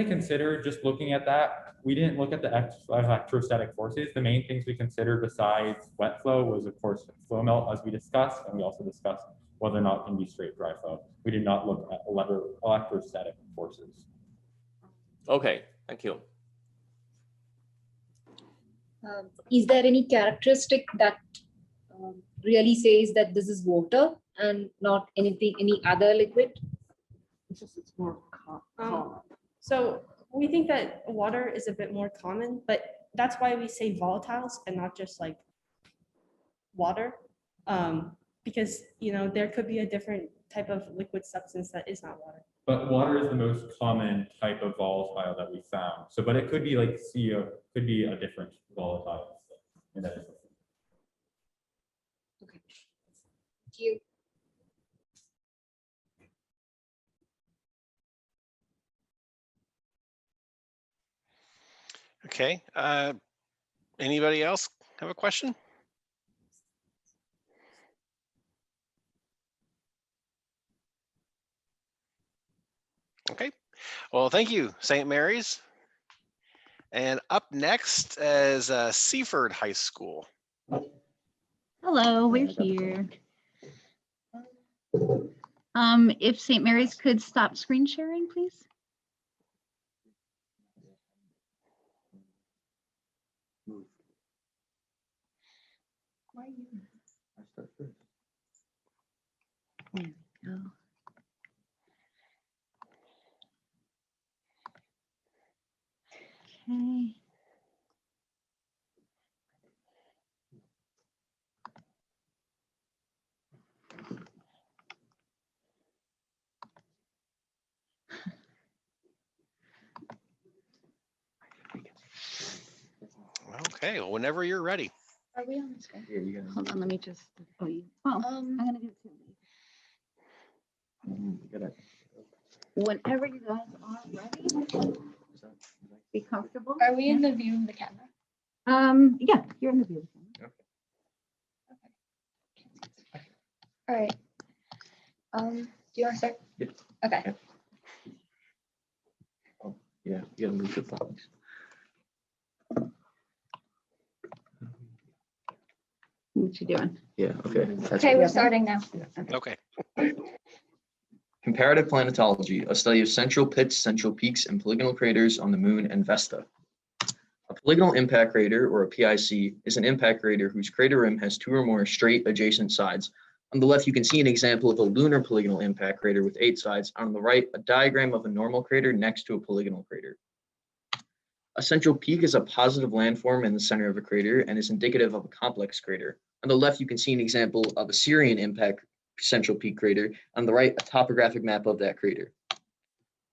considered just looking at that. We didn't look at the electrostatic forces. The main things we considered besides wet flow was, of course, flow melt, as we discussed, and we also discussed whether or not it can be straight dry flow. We did not look at electrostatic forces. Okay, thank you. Is there any characteristic that really says that this is water and not any other liquid? It's just, it's more Um, common. So we think that water is a bit more common, but that's why we say volatiles and not just like water. Because, you know, there could be a different type of liquid substance that is not water. But water is the most common type of volatile that we found. So, but it could be like CO, could be a different volatile. And that is Okay. Thank you. Okay. Anybody else have a question? Okay. Well, thank you, St. Mary's. And up next is Seaford High School. Hello, we're here. If St. Mary's could stop screen sharing, please. There we go. Okay. Okay, well, whenever you're ready. Are we on the screen? Yeah, you got. Hold on, let me just. Oh, I'm gonna do it too. Whenever you guys are ready, be comfortable. Are we in the view of the camera? Yeah, you're in the view. All right. Do you want to start? Yeah. Okay. Oh, yeah, you gotta move the flags. What you doing? Yeah, okay. Okay, we're starting now. Okay. Comparative Planetology, a study of central pits, central peaks, and polygonal craters on the moon and Vesta. A polygonal impact crater, or a PIC, is an impact crater whose crater rim has two or more straight adjacent sides. On the left, you can see an example of a lunar polygonal impact crater with 8 sides. On the right, a diagram of a normal crater next to a polygonal crater. A central peak is a positive landform in the center of a crater and is indicative of a complex crater. On the left, you can see an example of a Sirian impact central peak crater. On the right, a topographic map of that crater.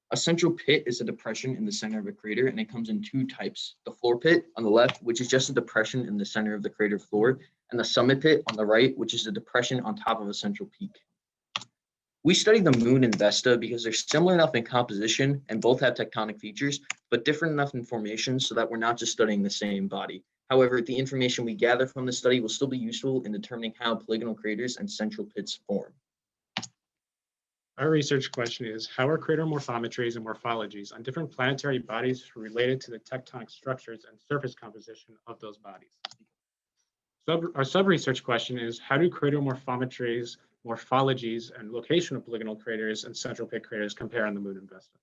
A central pit is a depression in the center of a crater, and it comes in 2 types. The floor pit on the left, which is just a depression in the center of the crater floor, and the summit pit on the right, which is a depression on top of a central peak. We study the moon and Vesta because they're similar enough in composition and both have tectonic features, but different enough in formation so that we're not just studying the same body. However, the information we gather from the study will still be useful in determining how polygonal craters and central pits form. Our research question is, how are crater morphometries and morphologies on different planetary bodies related to the tectonic structures and surface composition of those bodies? Our sub-research question is, how do crater morphometries, morphologies, and location of polygonal craters and central pit craters compare on the moon and Vesta?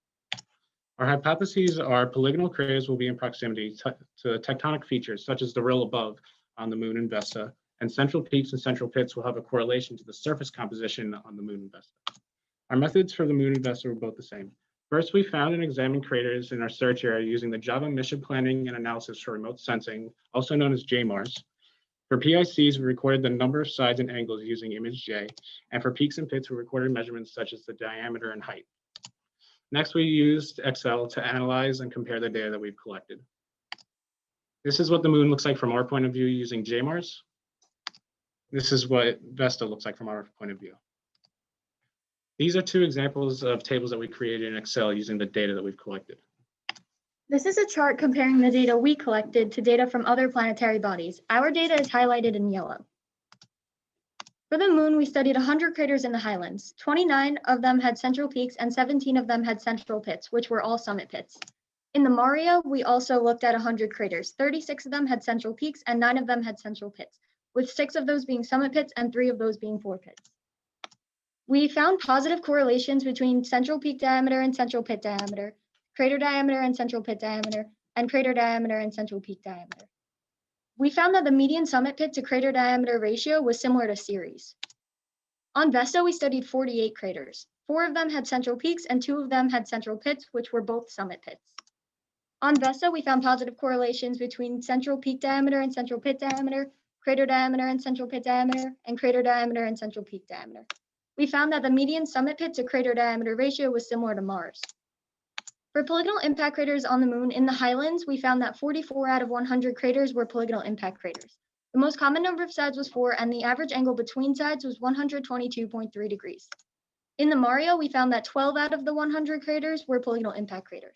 Our hypotheses are polygonal craters will be in proximity to tectonic features such as the rill above on the moon and Vesta, and central peaks and central pits will have a correlation to the surface composition on the moon and Vesta. Our methods for the moon and Vesta were both the same. First, we found and examined craters in our search area using the Java Mission Planning and Analysis for Remote Sensing, also known as JMARS, For PICs, we recorded the number of sides and angles using image J, and for peaks and pits, we recorded measurements such as the diameter and height. Next, we used Excel to analyze and compare the data that we've collected. This is what the moon looks like from our point of view using JMARS. This is what Vesta looks like from our point of view. These are two examples of tables that we created in Excel using the data that we've collected. This is a chart comparing the data we collected to data from other planetary bodies. Our data is highlighted in yellow. For the moon, we studied 100 craters in the highlands. 29 of them had central peaks and 17 of them had central pits, which were all summit pits. In the Mario, we also looked at 100 craters. 36 of them had central peaks and 9 of them had central pits, with 6 of those being summit pits and 3 of those being floor pits. We found positive correlations between central peak diameter and central pit diameter, crater diameter and central pit diameter, and crater diameter and central peak diameter. We found that the median summit pit to crater diameter ratio was similar to Ceres. On Vesta, we studied 48 craters. 4 of them had central peaks and 2 of them had central pits, which were both summit pits. On Vesta, we found positive correlations between central peak diameter and central pit diameter, crater diameter and central pit diameter, and crater diameter and central peak diameter. We found that the median summit pit to crater diameter ratio was similar to Mars. For polygonal impact craters on the moon in the highlands, we found that 44 out of 100 craters were polygonal impact craters. The most common number of sides was 4, and the average angle between sides was 122.3 degrees. In the Mario, we found that 12 out of the 100 craters were polygonal impact craters.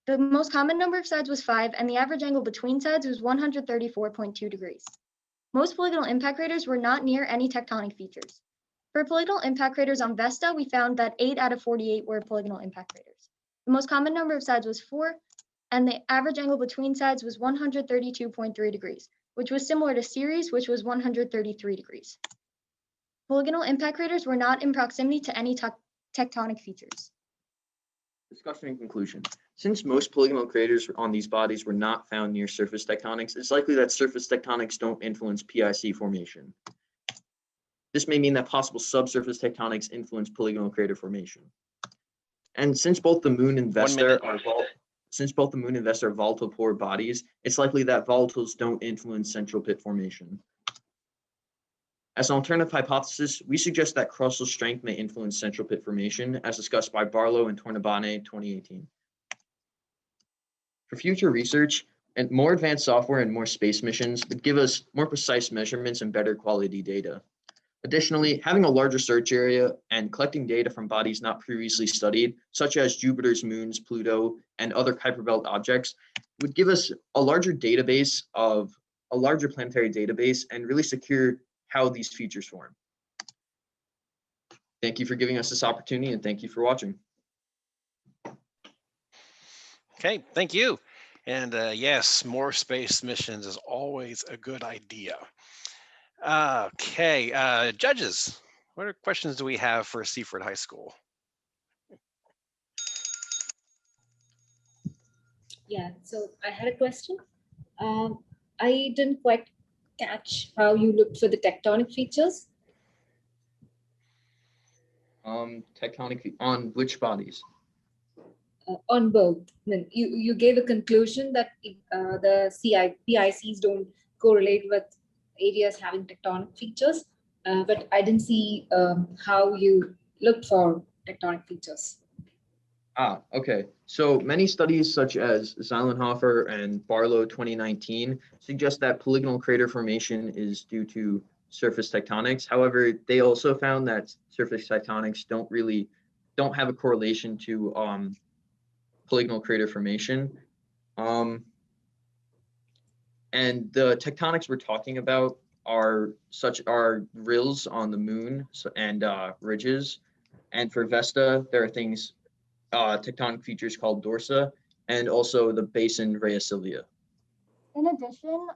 The most common number of sides was 5, and the average angle between sides was 134.2 degrees. Most polygonal impact craters were not near any tectonic features. For polygonal impact craters on Vesta, we found that 8 out of 48 were polygonal impact craters. The most common number of sides was 4, and the average angle between sides was 132.3 degrees, which was similar to Ceres, which was 133 degrees. Polygonal impact craters were not in proximity to any tectonic features. Discussion and conclusion. Since most polygonal craters on these bodies were not found near surface tectonics, it's likely that surface tectonics don't influence PIC formation. This may mean that possible subsurface tectonics influence polygonal crater formation. And since both the moon and Vesta are volatile pore bodies, it's likely that volatiles don't influence central pit formation. As an alternative hypothesis, we suggest that crustal strength may influence central pit formation, as discussed by Barlow and Tornabane 2018. For future research, and more advanced software and more space missions would give us more precise measurements and better quality data. Additionally, having a larger search area and collecting data from bodies not previously studied, such as Jupiter's moons, Pluto, and other Kuiper Belt objects, would give us a larger planetary database and really secure how these features form. Thank you for giving us this opportunity, and thank you for watching. Okay, thank you. And yes, more space missions is always a good idea. Okay, judges, what questions do we have for Seaford High School? Yeah, so I had a question. I didn't quite catch how you looked for the tectonic features. Tectonic on which bodies? On both. I mean, you gave a conclusion that the PICs don't correlate with areas having tectonic features, but I didn't see how you looked for tectonic features. Okay. So many studies such as Zeilenhofer and Barlow 2019 suggest that polygonal crater formation is due to surface tectonics. However, they also found that surface tectonics don't have a correlation to polygonal crater formation. And the tectonics we're talking about are rills on the moon and ridges. And for Vesta, there are things, tectonic features called dorsa, and also the basin Rhea Silvia. In addition,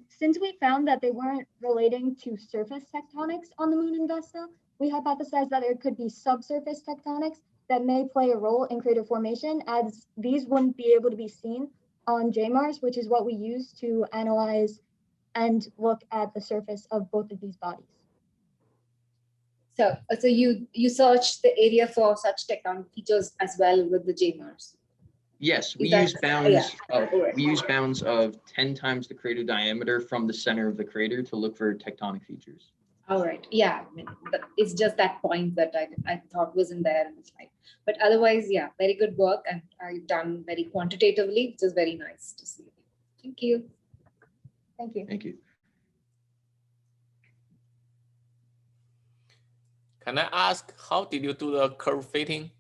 since we found that they weren't relating to surface tectonics on the moon and Vesta, we hypothesized that there could be subsurface tectonics that may play a role in crater formation, as these wouldn't be able to be seen on JMARS, which is what we use to analyze and look at the surface of both of these bodies. So you searched the area for such tectonic features as well with the JMARS. Yes, we Is that- use bounds. yeah. We use bounds of 10 times the crater diameter from the center of the crater to look for tectonic features. All right. Yeah. I mean, it's just that point that I thought wasn't there in the slide. But otherwise, yeah, very good work, and I've done very quantitatively, which is very nice to see. Thank you. Thank you. Thank you. Can I ask, how did you do the curve fitting?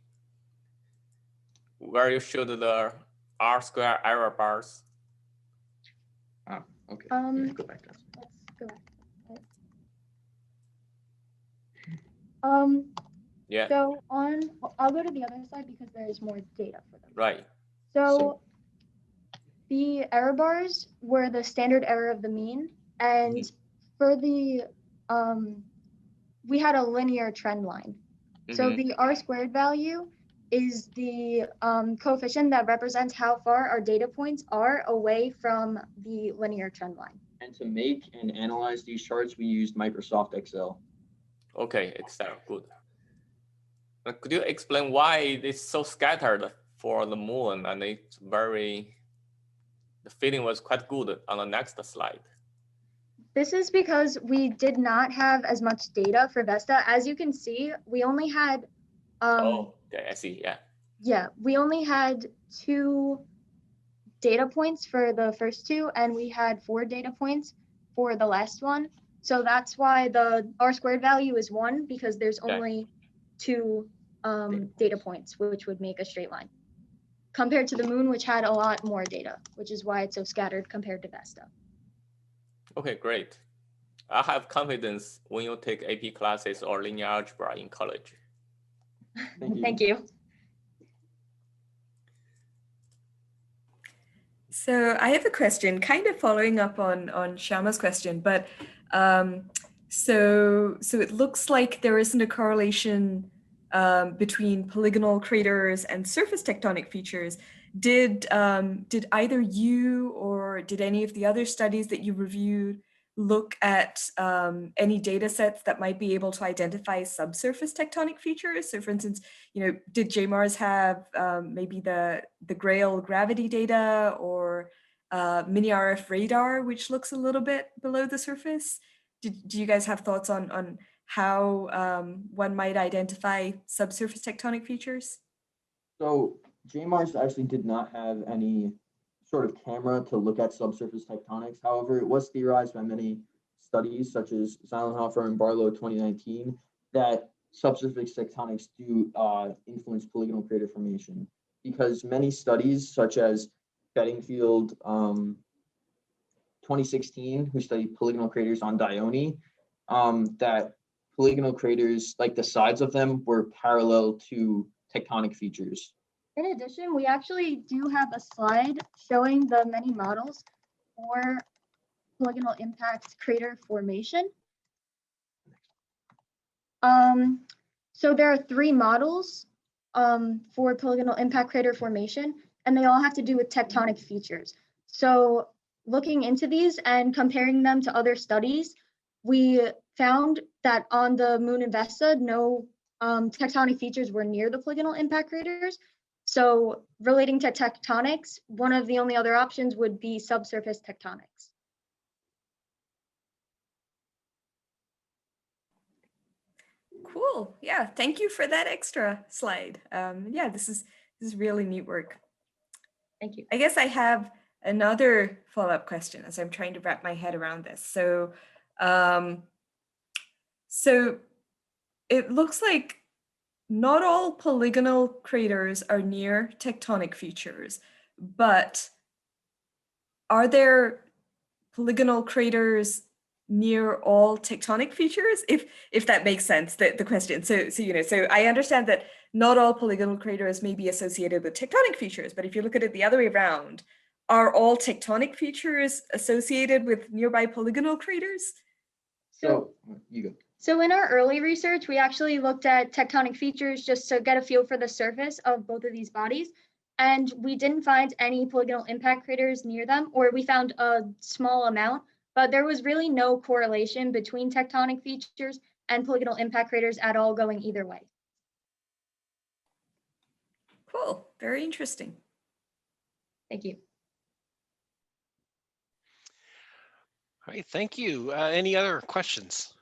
Where you showed the R-square error bars? Ah, okay. Let's go back to that. go back. Yeah. So I'll go to the other side because there is more data for them. Right. So the error bars were the standard error of the mean, and for the we had a linear trend line. So the R² value is the coefficient that represents how far our data points are away from the linear trend line. And to make and analyze these charts, we used Microsoft Excel. Okay, Excel, good. Could you explain why it's so scattered for the moon, and it's the fitting was quite good on the next slide? This is because we did not have as much data for Vesta. As you can see, we only had okay, I see, yeah. Yeah, we only had 2 data points for the first 2, and we had 4 data points for the last one. So that's why the R² value is 1, because there's only 2 data points, which would make a straight line, compared to the moon, which had a lot more data, which is why it's so scattered compared to Vesta. Okay, great. I have confidence when you take AP classes or linear algebra in college. Thank you. So I have a question, kind of following up on Shyama's question, but so it looks like there isn't a correlation between polygonal craters and surface tectonic features. Did either you or did any of the other studies that you reviewed look at any data sets that might be able to identify subsurface tectonic features? So for instance, did JMARS have maybe the GRAIL gravity data or mini RF radar, which looks a little bit below the surface? Do you guys have thoughts on how one might identify subsurface tectonic features? So JMARS actually did not have any sort of camera to look at subsurface tectonics. However, it was theorized by many studies, such as Zeilenhofer and Barlow 2019, that subsurface tectonics do influence polygonal crater formation, because many studies, such as Bedingfield 2016, who studied polygonal craters on Dione, that polygonal craters, like the sides of them, were parallel to tectonic features. In addition, we actually do have a slide showing the many models for polygonal impact crater formation. So there are 3 models for polygonal impact crater formation, and they all have to do with tectonic features. So looking into these and comparing them to other studies, we found that on the moon and Vesta, no tectonic features were near the polygonal impact craters. So relating to tectonics, one of the only other options would be subsurface tectonics. Cool. Yeah, thank you for that extra slide. Yeah, this is really neat work. Thank you. I guess I have another follow-up question as I'm trying to wrap my head around this. So, so it looks like not all polygonal craters are near tectonic features, but are there polygonal craters near all tectonic features? If that makes sense, the question. So I understand that not all polygonal craters may be associated with tectonic features, but if you look at it the other way around, are all tectonic features associated with nearby polygonal craters? So you go. So in our early research, we actually looked at tectonic features just to get a feel for the surface of both of these bodies. And we didn't find any polygonal impact craters near them, or we found a small amount, but there was really no correlation between tectonic features and polygonal impact craters at all going either way. Cool, very interesting. Thank you. All right, thank you. Any other questions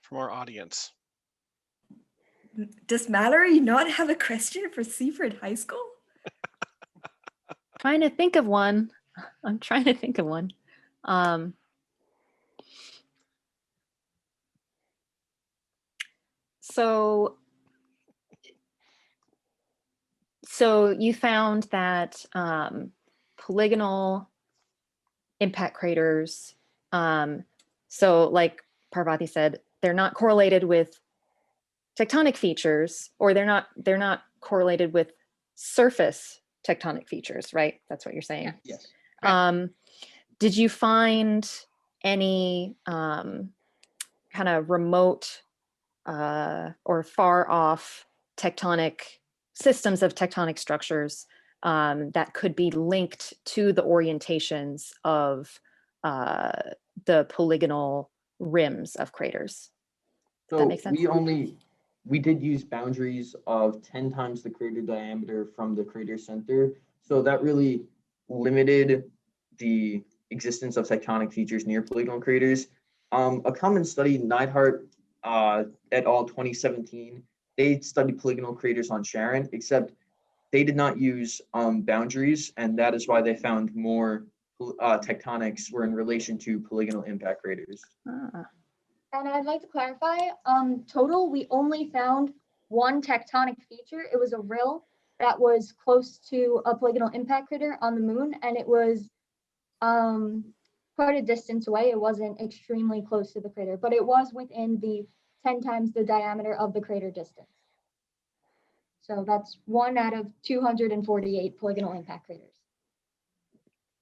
from our audience? Does Mallory not have a question for Seaford High School? Trying to think of one. I'm trying to think of one. So you found that polygonal impact craters, so like Parvati said, they're not correlated with tectonic features, or they're not correlated with surface tectonic features, right? That's what you're saying. Yes. Did you find any kind of remote or far off tectonic systems of tectonic structures that could be linked to the orientations of the polygonal rims of craters? Does that So make sense? we did use boundaries of 10 times the crater diameter from the crater center. So that really limited the existence of tectonic features near polygonal craters. A common study, Neidhart et al. 2017, they studied polygonal craters on Sharon, except they did not use boundaries, and that is why they found more tectonics were in relation to polygonal impact craters. And I'd like to clarify, total, we only found one tectonic feature. It was a rill that was close to a polygonal impact crater on the moon, and it was quite a distance away. It wasn't extremely close to the crater, but it was within the 10 times the diameter of the crater distance. So that's 1 out of 248 polygonal impact craters.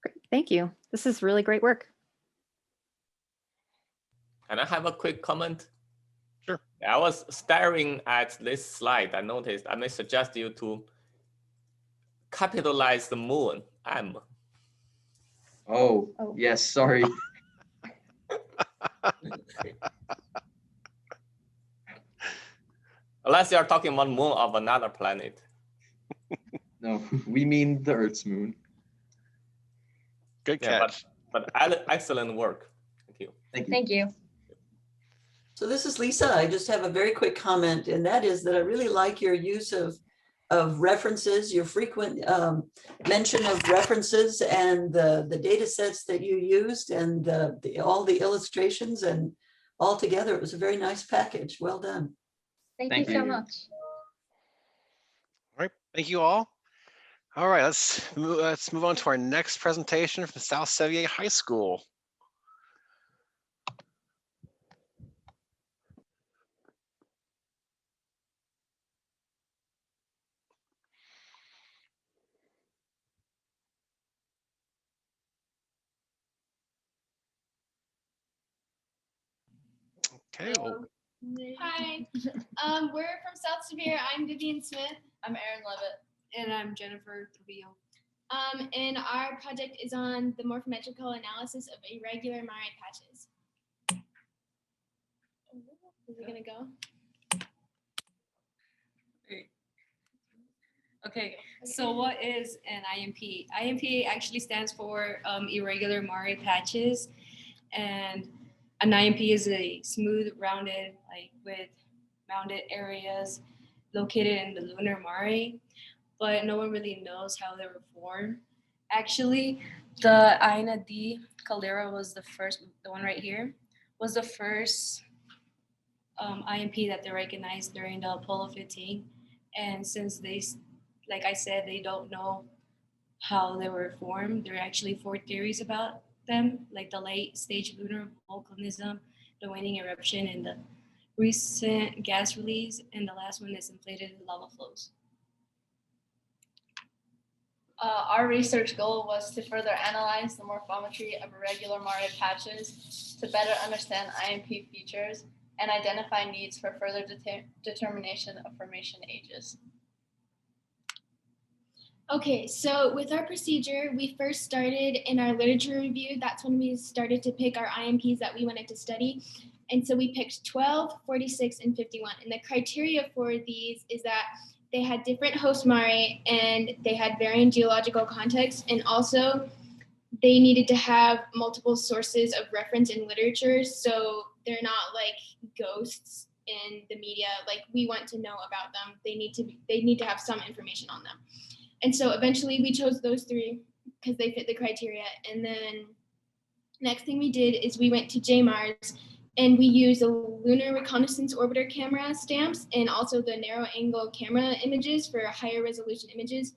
Great. Thank you. This is really great work. Can I have a quick comment? Sure. I was staring at this slide. I noticed I may suggest you to capitalize the moon, M. Oh, yes, sorry. Unless you're talking about moon of another planet. No, we mean the Earth's moon. Good catch. But excellent work. Thank you. Thank you. Thank you. So this is Lisa. I just have a very quick comment, and that is that I really like your use of references, your frequent mention of references, and the data sets that you used, and all the illustrations, and all together it was a very nice package. Well done. Thank you so much. All right, thank you all. All right, let's move on to our next presentation from South Sevier High School. Okay. Hello. Hi. We're from South Sevier. I'm Vivian Smith. I'm Erin Levitt. And I'm Jennifer Trujillo. And our project is on the morphometrical analysis of irregular Mare patches. Is it gonna go? Okay, so what is an IMP? IMP actually stands for irregular Mare patches, and an IMP is a smooth, rounded, like with rounded areas located in the lunar mare, but no one really knows how they were formed. Actually, the Aina D caldera was the first, the one right here, was the first IMP that they recognized during the Apollo 15. And since they, like I said, they don't know how they were formed, there are actually 4 theories about them, like the late stage lunar volcanism, the waning eruption, and the recent gas release, and the last one is inflated lava flows. Our research goal was to further analyze the morphometry of irregular Mare patches to better understand IMP features and identify needs for further determination of formation ages. Okay, so with our procedure, we first started in our literature review. That's when we started to pick our IMPs that we wanted to study. And so we picked 12, 46, and 51. And the criteria for these is that they had different host mare and they had varying geological contexts, and also they needed to have multiple sources of reference in literature, so they're not like ghosts in the media. Like, we want to know about them. They need to have some information on them. And so eventually we chose those three because they fit the criteria. And then next thing we did is we went to JMARS and we used the Lunar Reconnaissance Orbiter camera stamps and also the narrow angle camera images for higher resolution images.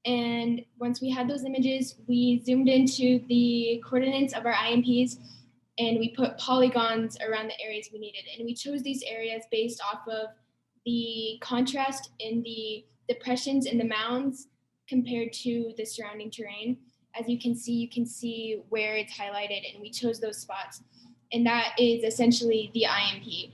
And once we had those images, we zoomed into the coordinates of our IMPs and we put polygons around the areas we needed. And we chose these areas based off of the contrast in the depressions in the mounds compared to the surrounding terrain. As you can see where it's highlighted, and we chose those spots. And that is essentially the IMP.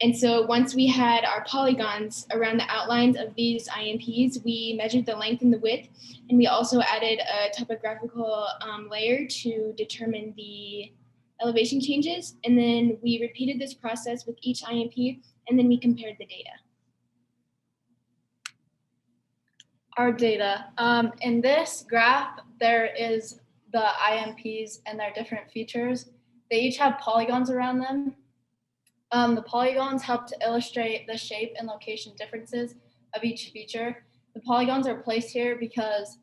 And so once we had our polygons around the outlines of these IMPs, we measured the length and the width, and we also added a topographical layer to determine the elevation changes. And then we repeated this process with each IMP, and then we compared the data. Our data. In this graph, there is the IMPs and their different features. They each have polygons around them. The polygons help to illustrate the shape and location differences of each feature. The polygons are placed here because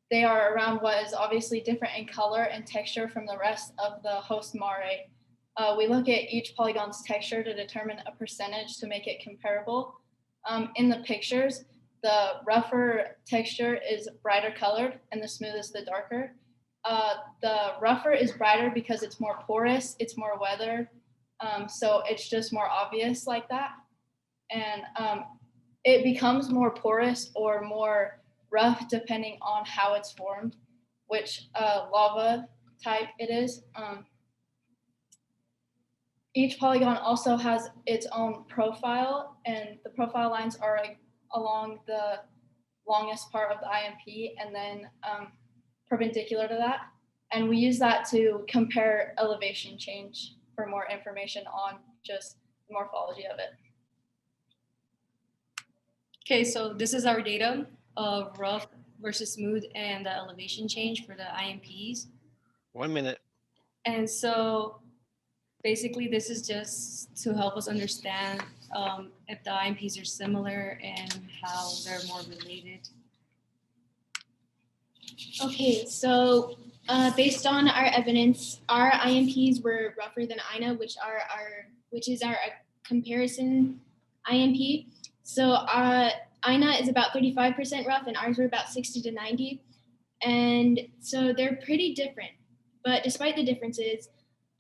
they are around what is obviously different in color and texture from the rest of the host mare. We look at each polygon's texture to determine a percentage to make it comparable. In the pictures, the rougher texture is brighter colored and the smoothest the darker. The rougher is brighter because it's more porous, it's more weathered, so it's just more obvious like that. And it becomes more porous or more rough depending on how it's formed, which lava type it is. Each polygon also has its own profile, and the profile lines are along the longest part of the IMP and then perpendicular to that. And we use that to compare elevation change for more information on just the morphology of it. Okay, so this is our data of rough versus smooth and the elevation change for the IMPs. 1 minute. And so basically this is just to help us understand if the IMPs are similar and how they're more related. Okay, so based on our evidence, our IMPs were rougher than INA, which is our comparison IMP. So INA is about 35% rough and ours were about 60 to 90. And so they're pretty different. But despite the differences,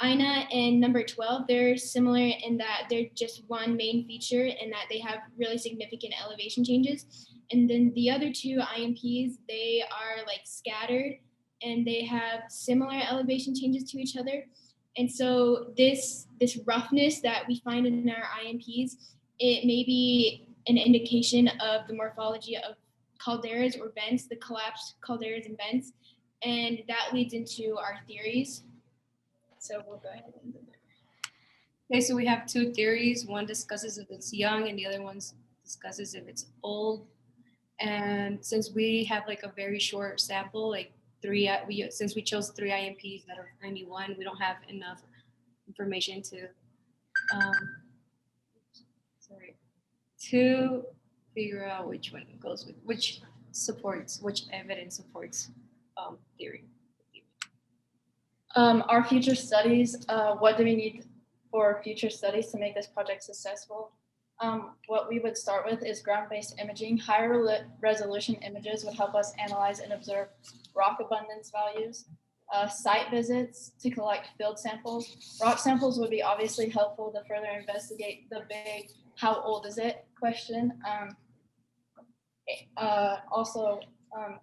INA and number 12, they're similar in that they're just one main feature and that they have really significant elevation changes. And then the other two IMPs, they are like scattered and they have similar elevation changes to each other. And so this roughness that we find in our IMPs, it may be an indication of the morphology of calderas or vents, the collapsed calderas and vents. And that leads into our theories. So we'll go ahead and do that. Okay, so we have two theories. One discusses if it's young and the other one discusses if it's old. And since we have like a very short sample, like since we chose 3 IMPs out of 91, we don't have enough information to figure out which one goes with which evidence supports theory. Our future studies, what do we need for future studies to make this project successful? What we would start with is ground-based imaging. Higher resolution images would help us analyze and observe rock abundance values. Site visits to collect field samples. Rock samples would be obviously helpful to further investigate the big "how old is it" question. Also,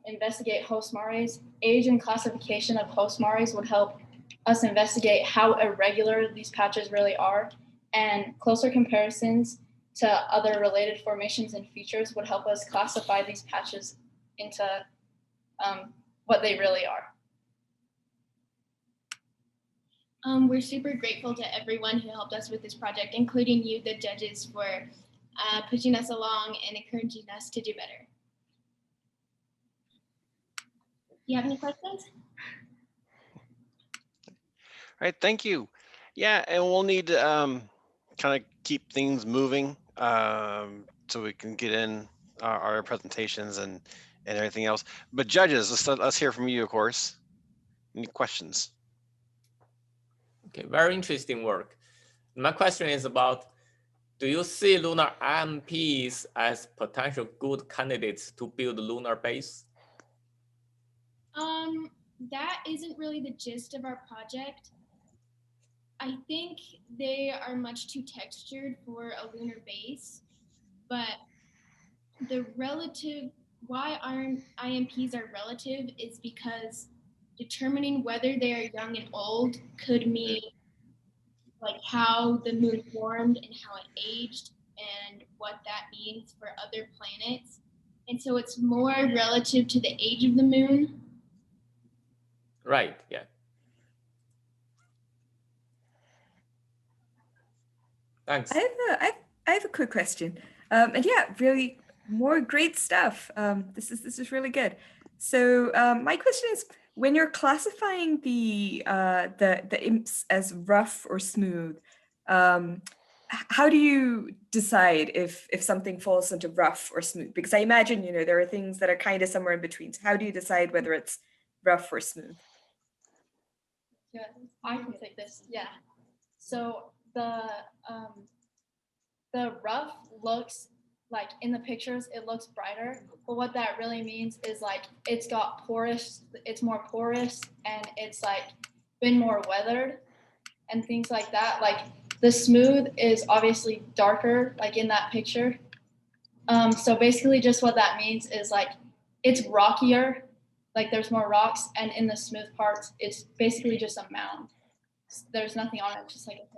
investigate host mares. Age and classification of host mares would help us investigate how irregular these patches really are, and closer comparisons to other related formations and features would help us classify these patches into what they really are. We're super grateful to everyone who helped us with this project, including you, the judges, for pushing us along and encouraging us to do better. You have any questions? All right, thank you. Yeah, and we'll need to kind of keep things moving so we can get in our presentations and everything else. But judges, let's hear from you, of course. Any questions? Okay, very interesting work. My question is about, do you see lunar IMPs as potential good candidates to build lunar base? That isn't really the gist of our project. I think they are much too textured for a lunar base, but the relative, why IMPs are relative is because determining whether they are young and old could mean like how the moon formed and how it aged and what that means for other planets. And so it's more relative to the age of the moon. Right, yeah. Thanks. I have a quick question. And yeah, really more great stuff. This is really good. So my question is, when you're classifying the imps as rough or smooth, how do you decide if something falls into rough or smooth? Because I imagine, you know, there are things that are kind of somewhere in between. So how do you decide whether it's rough or smooth? Yeah, I can take this. Yeah. So the rough looks like in the pictures it looks brighter, but what that really means is like it's got porous, it's more porous, and it's like been more weathered and things like that. Like the smooth is obviously darker, like in that picture. So basically just what that means is like it's rockier, like there's more rocks, and in the smooth parts it's basically just a mound. There's nothing on it, just like a hill.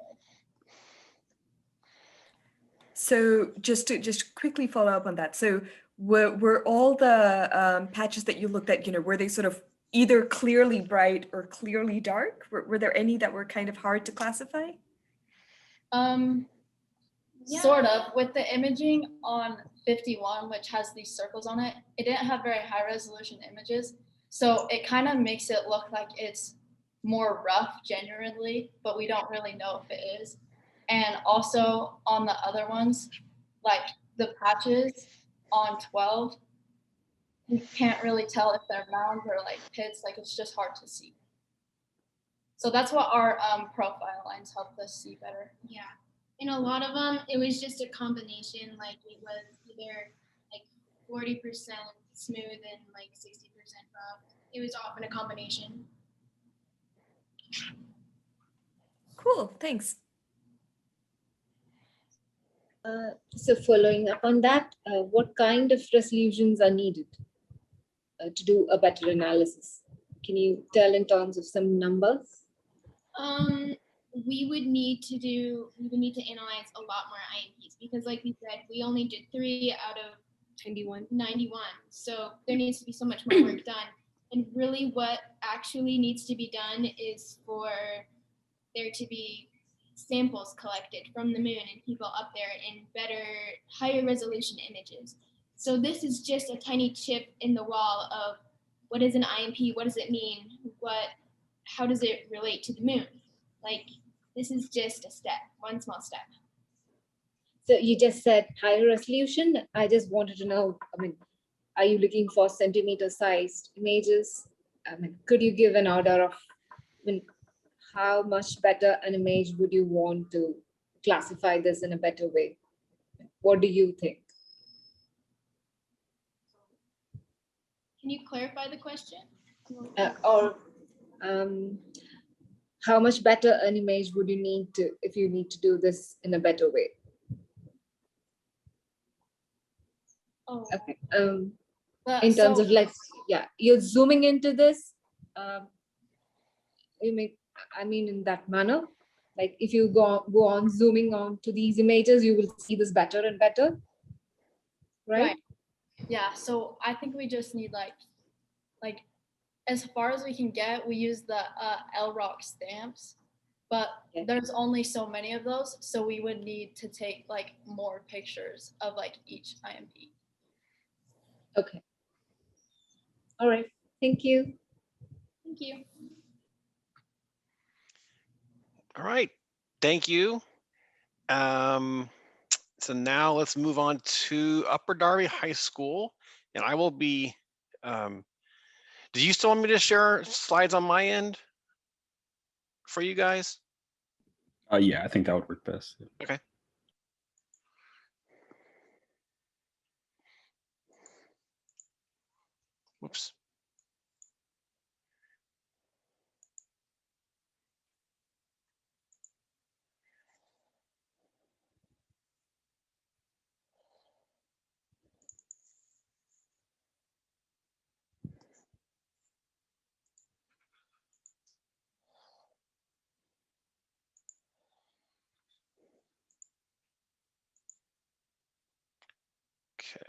So just to quickly follow up on that. So were all the patches that you looked at, you know, were they sort of either clearly bright or clearly dark? Were there any that were kind of hard to classify? Sort of. With the imaging on 51, which has these circles on it, it didn't have very high resolution images. So it kind of makes it look like it's more rough generally, but we don't really know if it is. And also on the other ones, like the patches on 12, you can't really tell if they're mounds or like pits, like it's just hard to see. So that's what our profile lines helped us see better. Yeah. In a lot of them, it was just a combination, like it was either like 40% smooth and like 60% rough. It was often a combination. Cool, thanks. So following up on that, what kind of resolutions are needed to do a better analysis? Can you tell in terms of some numbers? We would need to analyze a lot more IMPs because like we said, we only did 3 out of 91. So there needs to be so much more work done. And really what actually needs to be done is for there to be samples collected from the moon and people up there in better, higher resolution images. So this is just a tiny chip in the wall of what is an IMP, what does it mean, how does it relate to the moon? Like this is just a step, one small step. So you just said higher resolution. I just wanted to know, I mean, are you looking for centimeter sized images? I mean, could you give an order of, I mean, how much better an image would you want to classify this in a better way? What do you think? Can you clarify the question? How much better an image would you need to, if you need to do this in a better way? Okay. In terms of like, yeah, you're zooming into this. I mean, in that manner, like if you go on zooming on to these images, you will see this better and better, right? Yeah. So I think we just need like as far as we can get, we use the LROC stamps. but there's only so many of those, so we would need to take like more pictures of like each IMP. Okay. All right. Thank you. Thank you. All right, thank you. So now let's move on to Upper Darby High School, and I will be, do you still want me to share slides on my end for you guys? Yeah, I think that would work best. Okay. Whoops. Okay.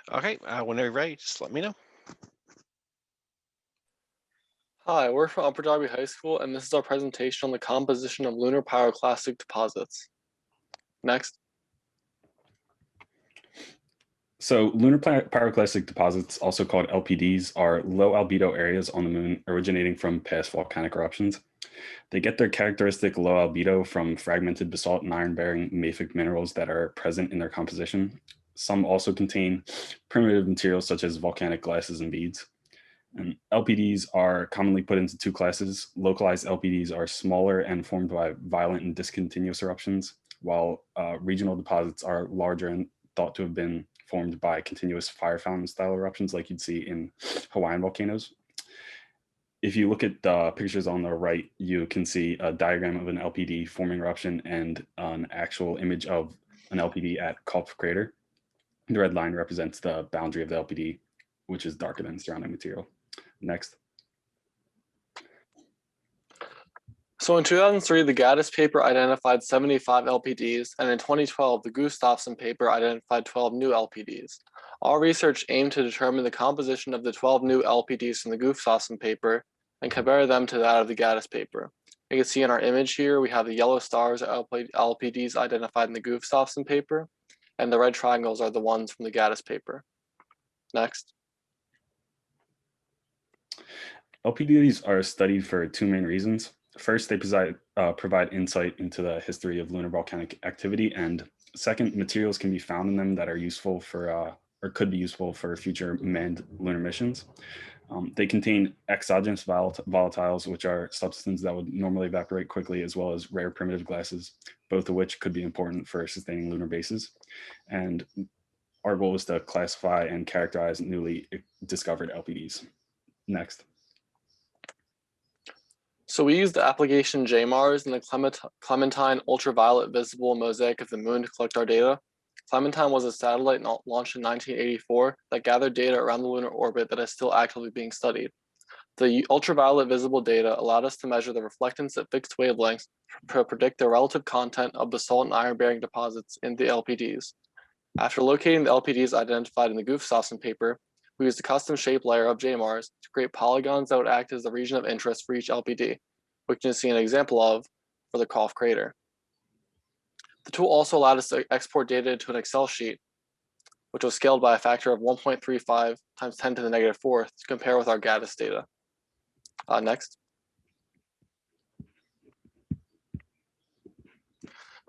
Okay, whenever you're ready, just let me know. Hi, we're from Upper Darby High School, and this is our presentation on the composition of lunar pyroclastic deposits. Next. So lunar pyroclastic deposits, also called LPDs, are low albedo areas on the moon originating from past volcanic eruptions. They get their characteristic low albedo from fragmented basalt and iron-bearing mafic minerals that are present in their composition. Some also contain primitive materials such as volcanic glasses and beads. And LPDs are commonly put into two classes. Localized LPDs are smaller and formed by violent and discontinuous eruptions, while regional deposits are larger and thought to have been formed by continuous fire fountain style eruptions like you'd see in Hawaiian volcanoes. If you look at the pictures on the right, you can see a diagram of an LPD forming eruption and an actual image of an LPD at Kopf crater. The red line represents the boundary of the LPD, which is darker than surrounding material. Next. So in 2003, the Gaddis paper identified 75 LPDs, and in 2012, the Gustafsson paper identified 12 new LPDs. Our research aimed to determine the composition of the 12 new LPDs from the Gustafsson paper and compare them to that of the Gaddis paper. You can see in our image here, we have the yellow stars are LPDs identified in the Gustafsson paper, and the red triangles are the ones from the Gaddis paper. Next. LPDs are studied for two main reasons. First, they provide insight into the history of lunar volcanic activity, and second, materials can be found in them that are useful for, or could be useful for future manned lunar missions. They contain exogenous volatiles, which are substances that would normally evaporate quickly, as well as rare primitive gases, both of which could be important for sustaining lunar bases. And our goal is to classify and characterize newly discovered LPDs. Next. So we used the application JMARS and the Clementine ultraviolet visible mosaic of the moon to collect our data. Clementine was a satellite launched in 1984 that gathered data around the lunar orbit that is still actively being studied. The ultraviolet visible data allowed us to measure the reflectance at fixed wavelengths to predict the relative content of basalt and iron-bearing deposits in the LPDs. After locating the LPDs identified in the Gustafsson paper, we used a custom shape layer of JMARS to create polygons that would act as the region of interest for each LPD, which you can see an example of for the Kopf crater. The tool also allowed us to export data into an Excel sheet, which was scaled by a factor of 1.35 times 10 to the negative fourth to compare with our Gaddis data. Next.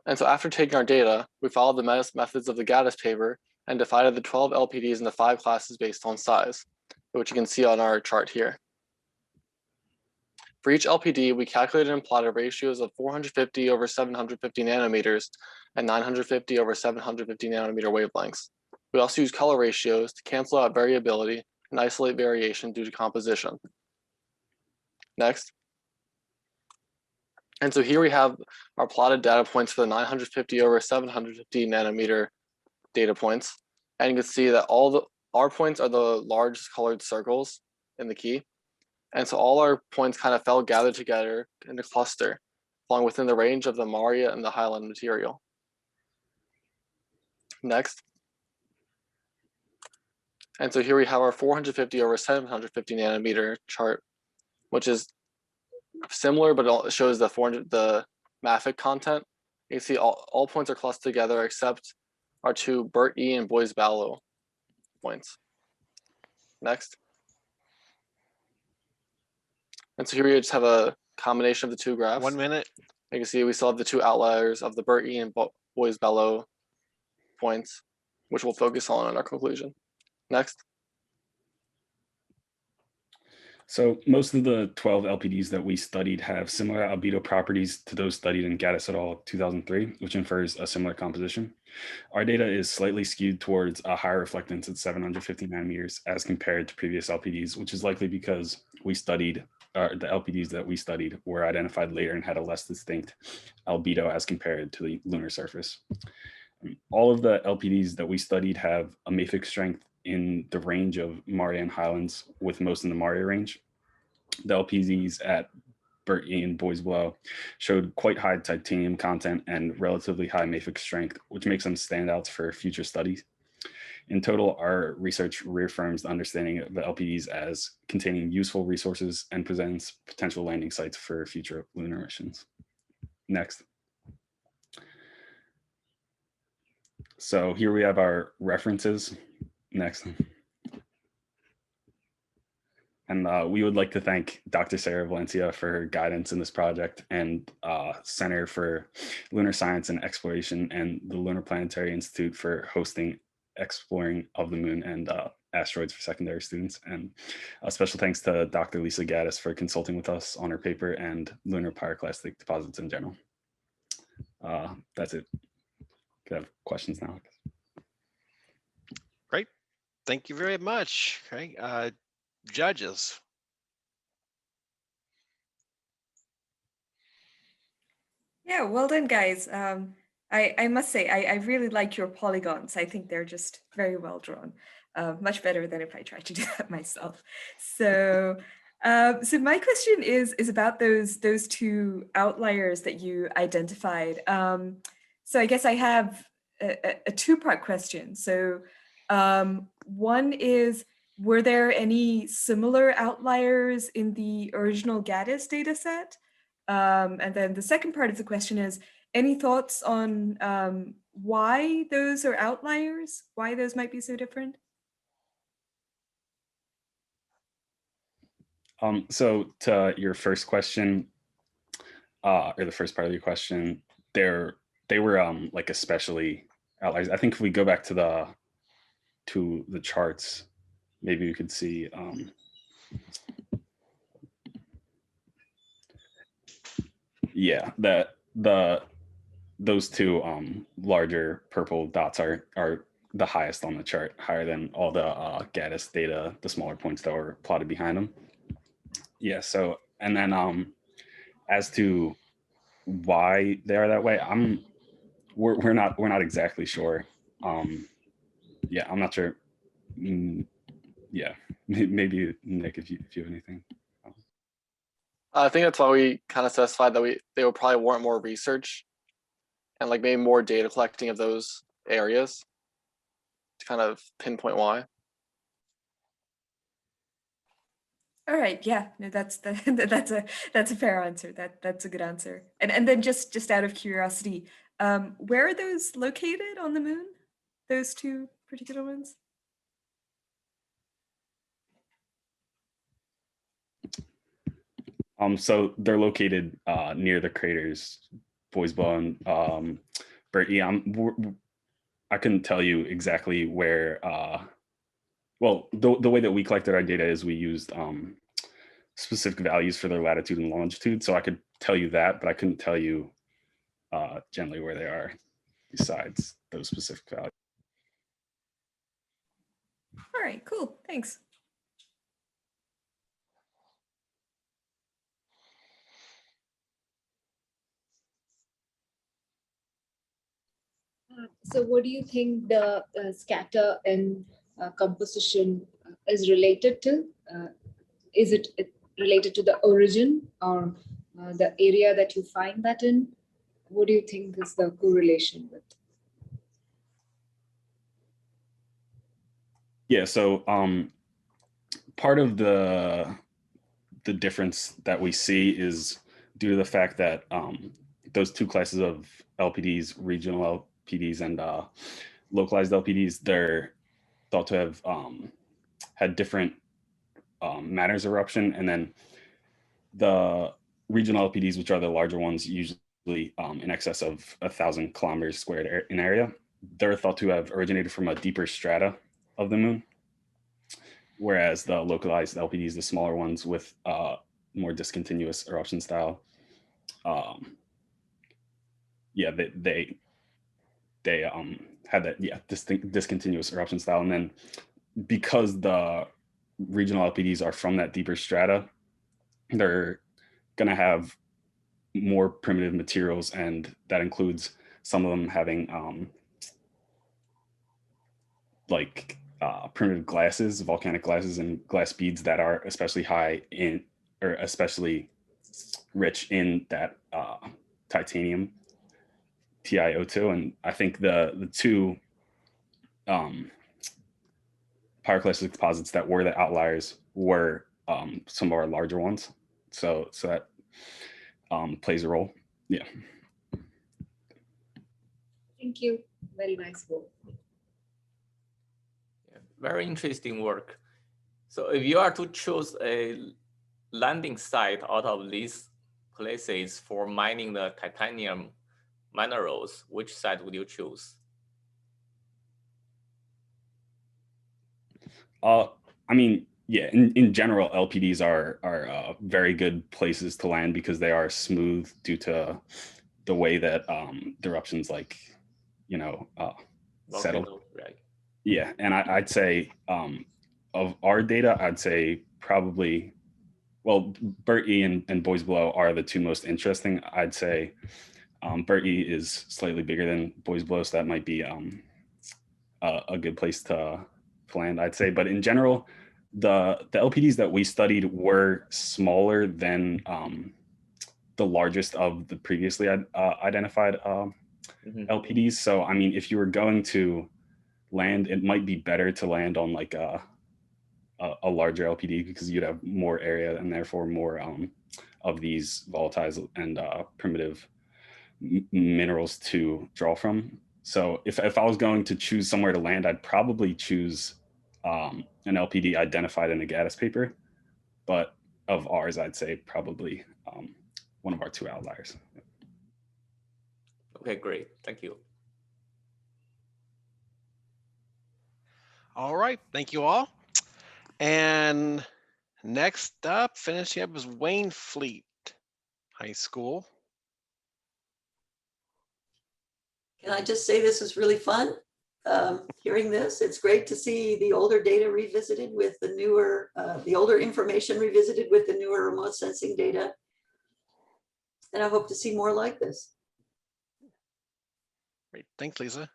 And so after taking our data, we followed the methods of the Gaddis paper and divided the 12 LPDs into 5 classes based on size, which you can see on our chart here. For each LPD, we calculated and plotted ratios of 450 over 750 nanometers and 950 over 750 nanometer wavelengths. We also use color ratios to cancel out variability and isolate variation due to composition. Next. And so here we have our plotted data points for the 950 over 750 nanometer data points. And you can see that all our points are the large colored circles in the key. And so all our points kind of fell gathered together in a cluster, falling within the range of the Maria and the Highland material. Next. And so here we have our 450 over 750 nanometer chart, which is similar, but it shows the mafic content. You can see all points are clustered together except our two Burt E and Boys Ballow points. Next. And so here we just have a combination of the two graphs. 1 minute. You can see we still have the two outliers of the Burt E and Boys Ballow points, which we'll focus on in our conclusion. Next. So most of the 12 LPDs that we studied have similar albedo properties to those studied in Gaddis et al. 2003, which infers a similar composition. Our data is slightly skewed towards a higher reflectance at 750 nanometers as compared to previous LPDs, which is likely because we studied the LPDs that we studied were identified later and had a less distinct albedo as compared to the lunar surface. All of the LPDs that we studied have a mafic strength in the range of Maria and Highlands, with most in the Maria range. The LPDs at Burt E and Boys Below showed quite high titanium content and relatively high mafic strength, which makes them standouts for future studies. In total, our research reaffirms the understanding of the LPDs as containing useful resources and presents potential landing sites for future lunar missions. Next. So here we have our references. Next. And we would like to thank Dr. Sarah Valencia for her guidance in this project, and Center for Lunar Science and Exploration and the Lunar Planetary Institute for hosting Exploring of the Moon and Asteroids for secondary students. And a special thanks to Dr. Lisa Gaddis for consulting with us on her paper and lunar pyroclastic deposits in general. That's it. Could have questions now. Great. Thank you very much. Okay. Judges. Yeah, well done, guys. I must say, I really like your polygons. I think they're just very well drawn, much better than if I tried to do that myself. So, so my question is about those two outliers that you identified. So I guess I have a two-part question. So one is, were there any similar outliers in the original Gaddis data set? And then the second part of the question is, any thoughts on why those are outliers? Why those might be so different? So to your first question, or the first part of your question, they were like especially outliers. I think if we go back to the charts, maybe we could see yeah, that those two larger purple dots are the highest on the chart, higher than all the Gaddis data, the smaller points that were plotted behind them. Yeah, so, and then as to why they are that way, we're not exactly sure. Yeah, I'm not sure. Yeah, maybe Nick, if you have anything. I think that's why we kind of specified that they would probably warrant more research and like maybe more data collecting of those areas to kind of pinpoint why. All right, yeah, no, that's a fair answer. That's a good answer. And then just out of curiosity, where are those located on the moon? Those two particular ones? So they're located near the craters Boys Below and Burt E. I couldn't tell you exactly where. Well, the way that we collected our data is we used specific values for their latitude and longitude. So I could tell you that, but I couldn't tell you generally where they are besides those specific values. All right, cool, thanks. So what do you think the scatter and composition is related to? Is it related to the origin or the area that you find that in? What do you think is the correlation with? Yeah, so part of the difference that we see is due to the fact that those two classes of LPDs, regional LPDs and localized LPDs, they're thought to have had different matters eruption, and then the regional LPDs, which are the larger ones, usually in excess of 1,000 kilometers squared in area, they're thought to have originated from a deeper strata of the moon, whereas the localized LPDs, the smaller ones with more discontinuous eruption style, yeah, they had that discontinuous eruption style, and then because the regional LPDs are from that deeper strata, they're gonna have more primitive materials, and that includes some of them having primitive glasses, volcanic glasses, and glass beads that are especially high in, or especially rich in that titanium, TiO2. And I think the two pyroclastic deposits that were the outliers were some of our larger ones. So that plays a role. Yeah. Thank you. Very nice work. Very interesting work. So if you are to choose a landing site out of these places for mining the titanium minerals, which site would you choose? I mean, yeah, in general, LPDs are very good places to land because they are smooth due to the way that the eruptions, settle. Right. Yeah, and I'd say of our data, I'd say probably, well, Bert E and Boys Below are the two most interesting. I'd say Bert E is slightly bigger than Boys Below, so that might be a good place to land, I'd say. But in general, the LPDs that we studied were smaller than the largest of the previously identified LPDs. So, I mean, if you were going to land, it might be better to land on like a larger LPD because you'd have more area and therefore more of these volatiles and primitive minerals to draw from. So if I was going to choose somewhere to land, I'd probably choose an LPD identified in a Gaddis paper, but of ours, I'd say probably one of our two outliers. Okay, great. Thank you. All right, thank you all. And next up, finishing up, is Wayne Fleet High School. Can I just say this is really fun? Hearing this, it's great to see the older data revisited with the newer, the older information revisited with the newer remote sensing data. And I hope to see more like this. Great, thanks, Lisa.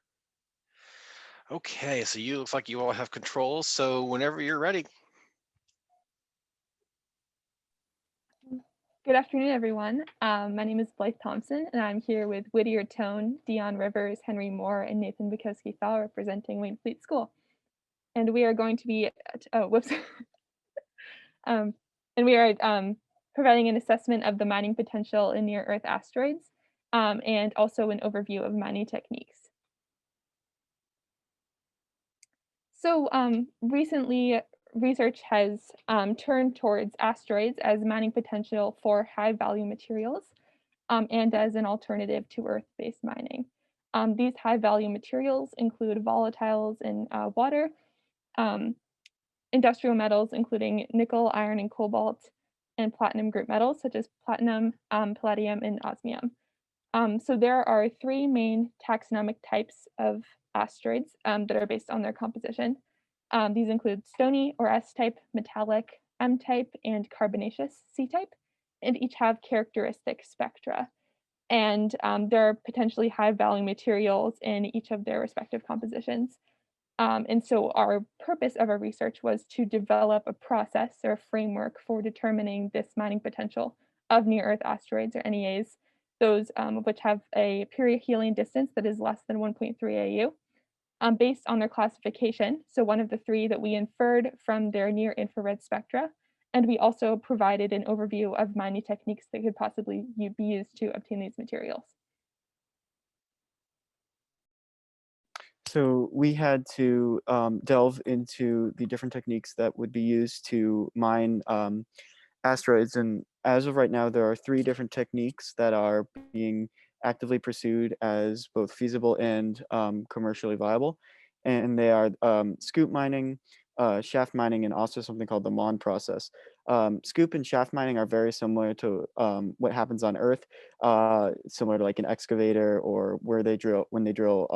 Okay, so looks like you all have controls. So whenever you're ready. Good afternoon, everyone. My name is Blythe Thompson, and I'm here with Whittier Tone, Dion Rivers, Henry Moore, and Nathan Bukowski-Thal representing Wayne Fleet School. And we are going to be, and we are providing an assessment of the mining potential in near-Earth asteroids, and also an overview of mining techniques. So recently, research has turned towards asteroids as mining potential for high-value materials and as an alternative to Earth-based mining. These high-value materials include volatiles in water, industrial metals including nickel, iron, and cobalt, and platinum group metals such as platinum, palladium, and osmium. So there are three main taxonomic types of asteroids that are based on their composition. These include stony or S-type, metallic, M-type, and carbonaceous C-type, and each have characteristic spectra. And there are potentially high-value materials in each of their respective compositions. And so our purpose of our research was to develop a process or a framework for determining this mining potential of near-Earth asteroids, or NEAs, those which have a perihelion distance that is less than 1.3 AU, based on their classification. So one of the three that we inferred from their near-infrared spectra, and we also provided an overview of mining techniques that could possibly be used to obtain these materials. So we had to delve into the different techniques that would be used to mine asteroids. And as of right now, there are 3 different techniques that are being actively pursued as both feasible and commercially viable. And they are scoop mining, shaft mining, and also something called the MON process. Scoop and shaft mining are very similar to what happens on Earth, similar to like an excavator or where they drill when they drill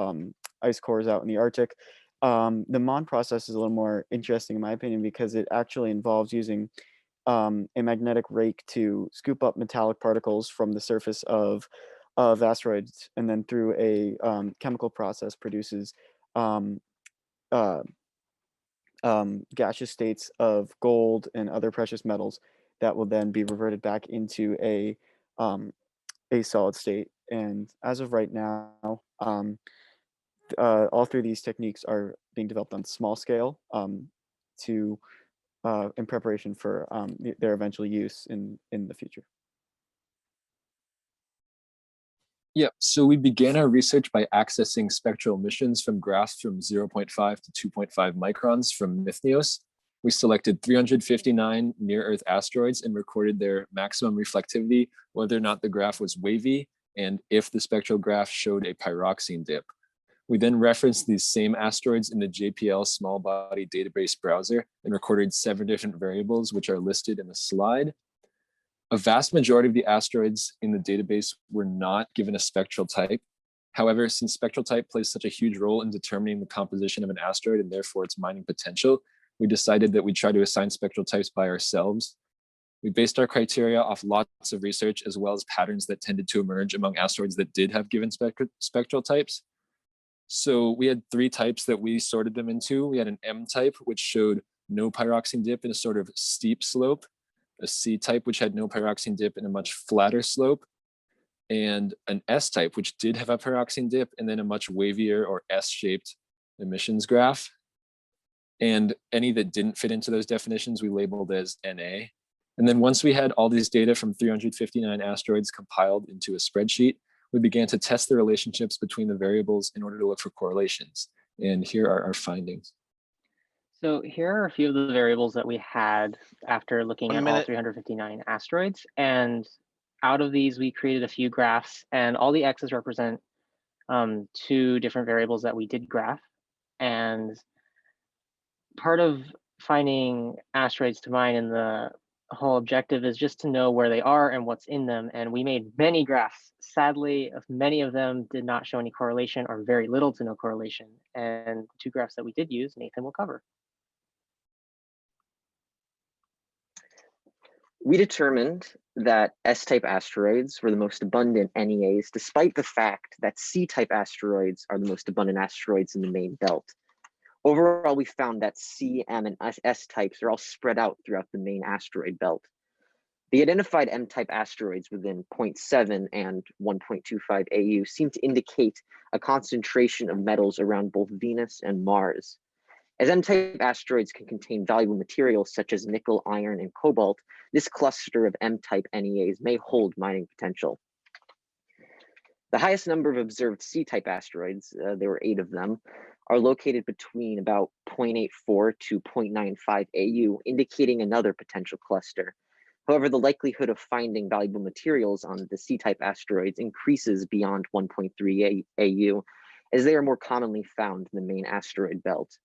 ice cores out in the Arctic. The MON process is a little more interesting in my opinion because it actually involves using a magnetic rake to scoop up metallic particles from the surface of asteroids, and then through a chemical process produces gaseous states of gold and other precious metals that will then be reverted back into a solid state. And as of right now, all 3 of these techniques are being developed on small scale to in preparation for their eventual use in the future. Yep, so we began our research by accessing spectral emissions from graphs from 0.5 to 2.5 microns from Mythnios. We selected 359 near-Earth asteroids and recorded their maximum reflectivity, whether or not the graph was wavy, and if the spectral graph showed a pyroxene dip. We then referenced these same asteroids in the JPL small body database browser and recorded 7 different variables, which are listed in the slide. A vast majority of the asteroids in the database were not given a spectral type. However, since spectral type plays such a huge role in determining the composition of an asteroid and therefore its mining potential, we decided that we'd try to assign spectral types by ourselves. We based our criteria off lots of research as well as patterns that tended to emerge among asteroids that did have given spectral types. So we had 3 types that we sorted them into. We had an M type, which showed no pyroxene dip in a sort of steep slope, a C type, which had no pyroxene dip in a much flatter slope, and an S type, which did have a pyroxene dip, and then a much wavier or S-shaped emissions graph. And any that didn't fit into those definitions, we labeled as NA. And then once we had all these data from 359 asteroids compiled into a spreadsheet, we began to test the relationships between the variables in order to look for correlations. And here are our findings. So here are a few of the variables that we had after looking at all 359 asteroids. And out of these, we created a few graphs, and all the X's represent 2 different variables that we did graph. And part of finding asteroids to mine in the whole objective is just to know where they are and what's in them. And we made many graphs. Sadly, many of them did not show any correlation or very little to no correlation. And the 2 graphs that we did use, Nathan will cover. We determined that S-type asteroids were the most abundant NEAs, despite the fact that C-type asteroids are the most abundant asteroids in the main belt. Overall, we found that C, M, and S types are all spread out throughout the main asteroid belt. The identified M-type asteroids within 0.7 and 1.25 AU seem to indicate a concentration of metals around both Venus and Mars. As M-type asteroids can contain valuable materials such as nickel, iron, and cobalt, this cluster of M-type NEAs may hold mining potential. The highest number of observed C-type asteroids, there were 8 of them, are located between about 0.84 to 0.95 AU, indicating another potential cluster. However, the likelihood of finding valuable materials on the C-type asteroids increases beyond 1.3 AU, as they are more commonly found in the main asteroid belt.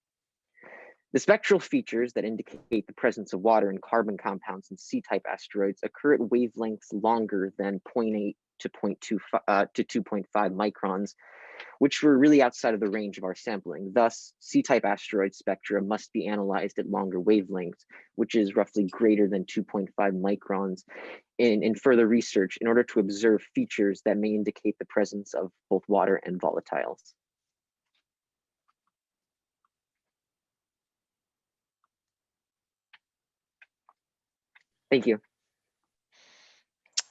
The spectral features that indicate the presence of water and carbon compounds in C-type asteroids occur at wavelengths longer than 0.8 to 2.5 microns, which were really outside of the range of our sampling. Thus, C-type asteroid spectra must be analyzed at longer wavelengths, which is roughly greater than 2.5 microns in further research in order to observe features that may indicate the presence of both water and volatiles. Thank you.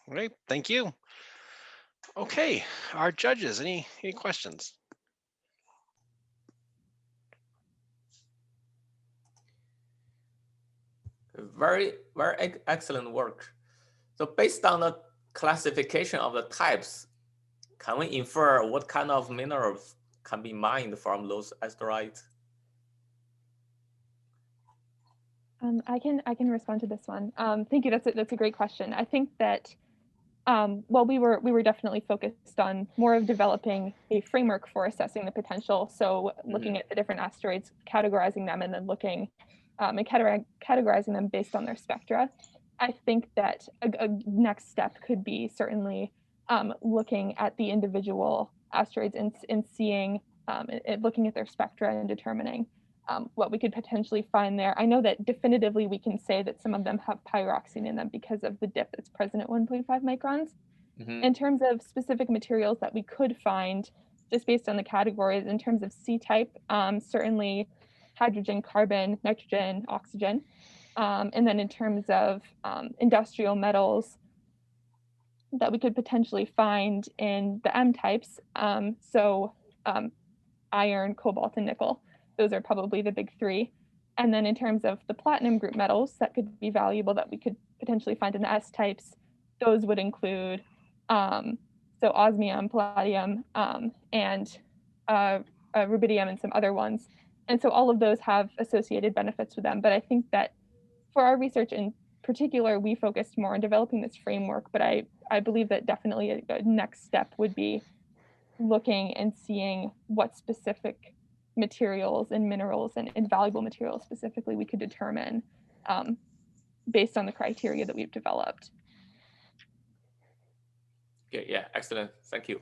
All right, thank you. Okay, our judges, any questions? Very excellent work. So based on the classification of the types, can we infer what kind of minerals can be mined from those asteroids? I can respond to this one. Thank you. That's a great question. I think that well, we were definitely focused on more of developing a framework for assessing the potential. So looking at the different asteroids, categorizing them, and then looking and categorizing them based on their spectra. I think that a next step could be certainly looking at the individual asteroids and seeing, looking at their spectra and determining what we could potentially find there. I know that definitively we can say that some of them have pyroxene in them because of the dip that's present at 1.5 microns. In terms of specific materials that we could find, just based on the categories, in terms of C-type, certainly hydrogen, carbon, nitrogen, oxygen. And then in terms of industrial metals that we could potentially find in the M-types, iron, cobalt, and nickel. Those are probably the big three. And then in terms of the platinum group metals that could be valuable that we could potentially find in the S-types, those would include osmium, palladium, and rubidium, and some other ones. And so all of those have associated benefits with them. But I think that for our research in particular, we focused more on developing this framework. But I believe that definitely a next step would be looking and seeing what specific materials and minerals and valuable materials specifically we could determine based on the criteria that we've developed. Okay, yeah, excellent. Thank you.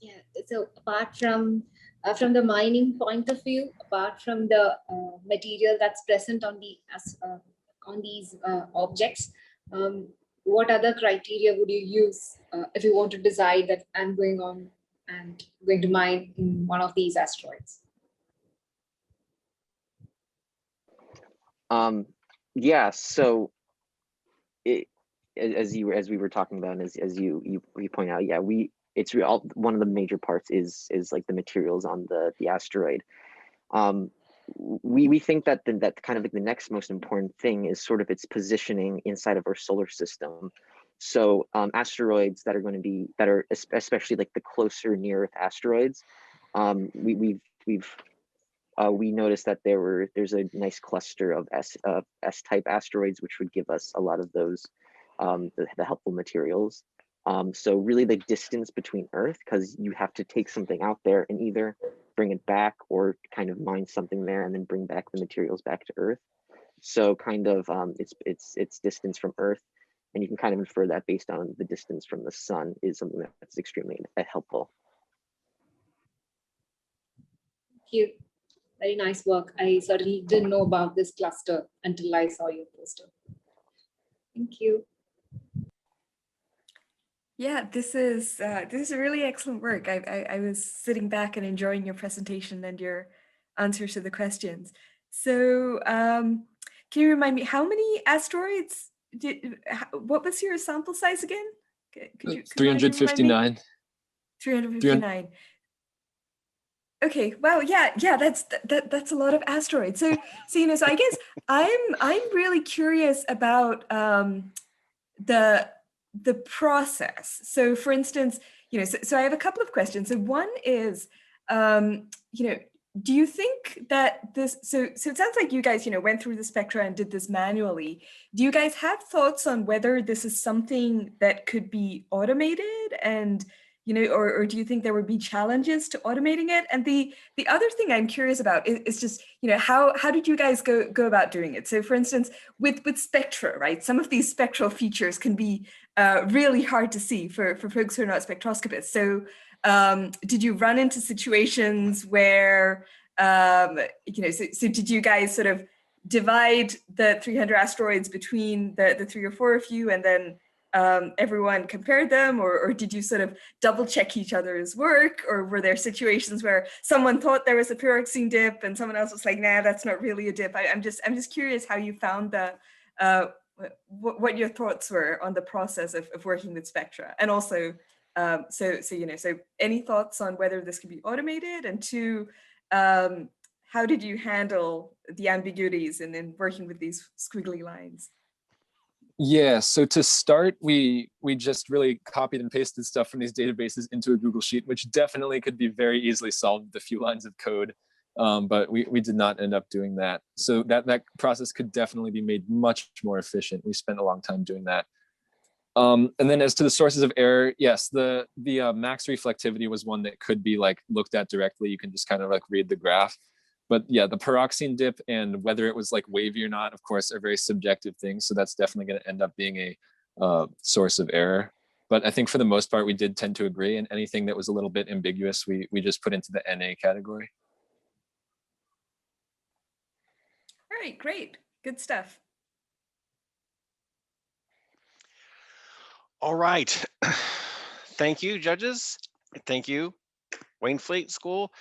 Yeah, so apart from the mining point of view, apart from the material that's present on these objects, what other criteria would you use if you want to decide that I'm going to mine in one of these asteroids? Yeah, so as we were talking about, and as you point out, yeah, it's one of the major parts is like the materials on the asteroid. We think that that kind of like the next most important thing is sort of its positioning inside of our solar system. So asteroids that are especially like the closer near Earth asteroids, we noticed that there's a nice cluster of S-type asteroids, which would give us a lot of those the helpful materials. So really the distance between Earth, because you have to take something out there and either bring it back or kind of mine something there and then bring back the materials back to Earth. So kind of its distance from Earth, and you can kind of infer that based on the distance from the sun is something that's extremely helpful. Thank you. Very nice work. I certainly didn't know about this cluster until I saw your poster. Thank you. Yeah, this is really excellent work. I was sitting back and enjoying your presentation and your answers to the questions. So can you remind me how many asteroids what was your sample size again? Could you 359. 359. Okay, wow, yeah, that's a lot of asteroids. So I guess I'm really curious about the process. So for instance, so I have a couple of questions. So one is, do you think that this, so it sounds like you guys, went through the spectra and did this manually. Do you guys have thoughts on whether this is something that could be automated and, or do you think there would be challenges to automating it? And the other thing I'm curious about is just, how did you guys go about doing it? So for instance, with spectra, right? Some of these spectral features can be really hard to see for folks who are not spectroscopists. So did you run into situations where, so did you guys sort of divide the 300 asteroids between the 3 or 4 of you and then everyone compared them, or did you sort of double check each other's work, or were there situations where someone thought there was a pyroxene dip and someone else was like, nah, that's not really a dip? I'm just curious how you found the what your thoughts were on the process of working with spectra, and also so any thoughts on whether this could be automated, and two, how did you handle the ambiguities in working with these squiggly lines? Yeah, so to start, we just really copied and pasted stuff from these databases into a Google Sheet, which definitely could be very easily solved with a few lines of code. But we did not end up doing that. So that process could definitely be made much more efficient. We spent a long time doing that. And then as to the sources of error, yes, the max reflectivity was one that could be like looked at directly. You can just kind of like read the graph. But yeah, the pyroxene dip and whether it was like wavy or not, of course, are very subjective things. So that's definitely going to end up being a source of error. But I think for the most part, we did tend to agree. And anything that was a little bit ambiguous, we just put into the NA category. All right, great. Good stuff. All right. Thank you, judges. Thank you, Waynflete School.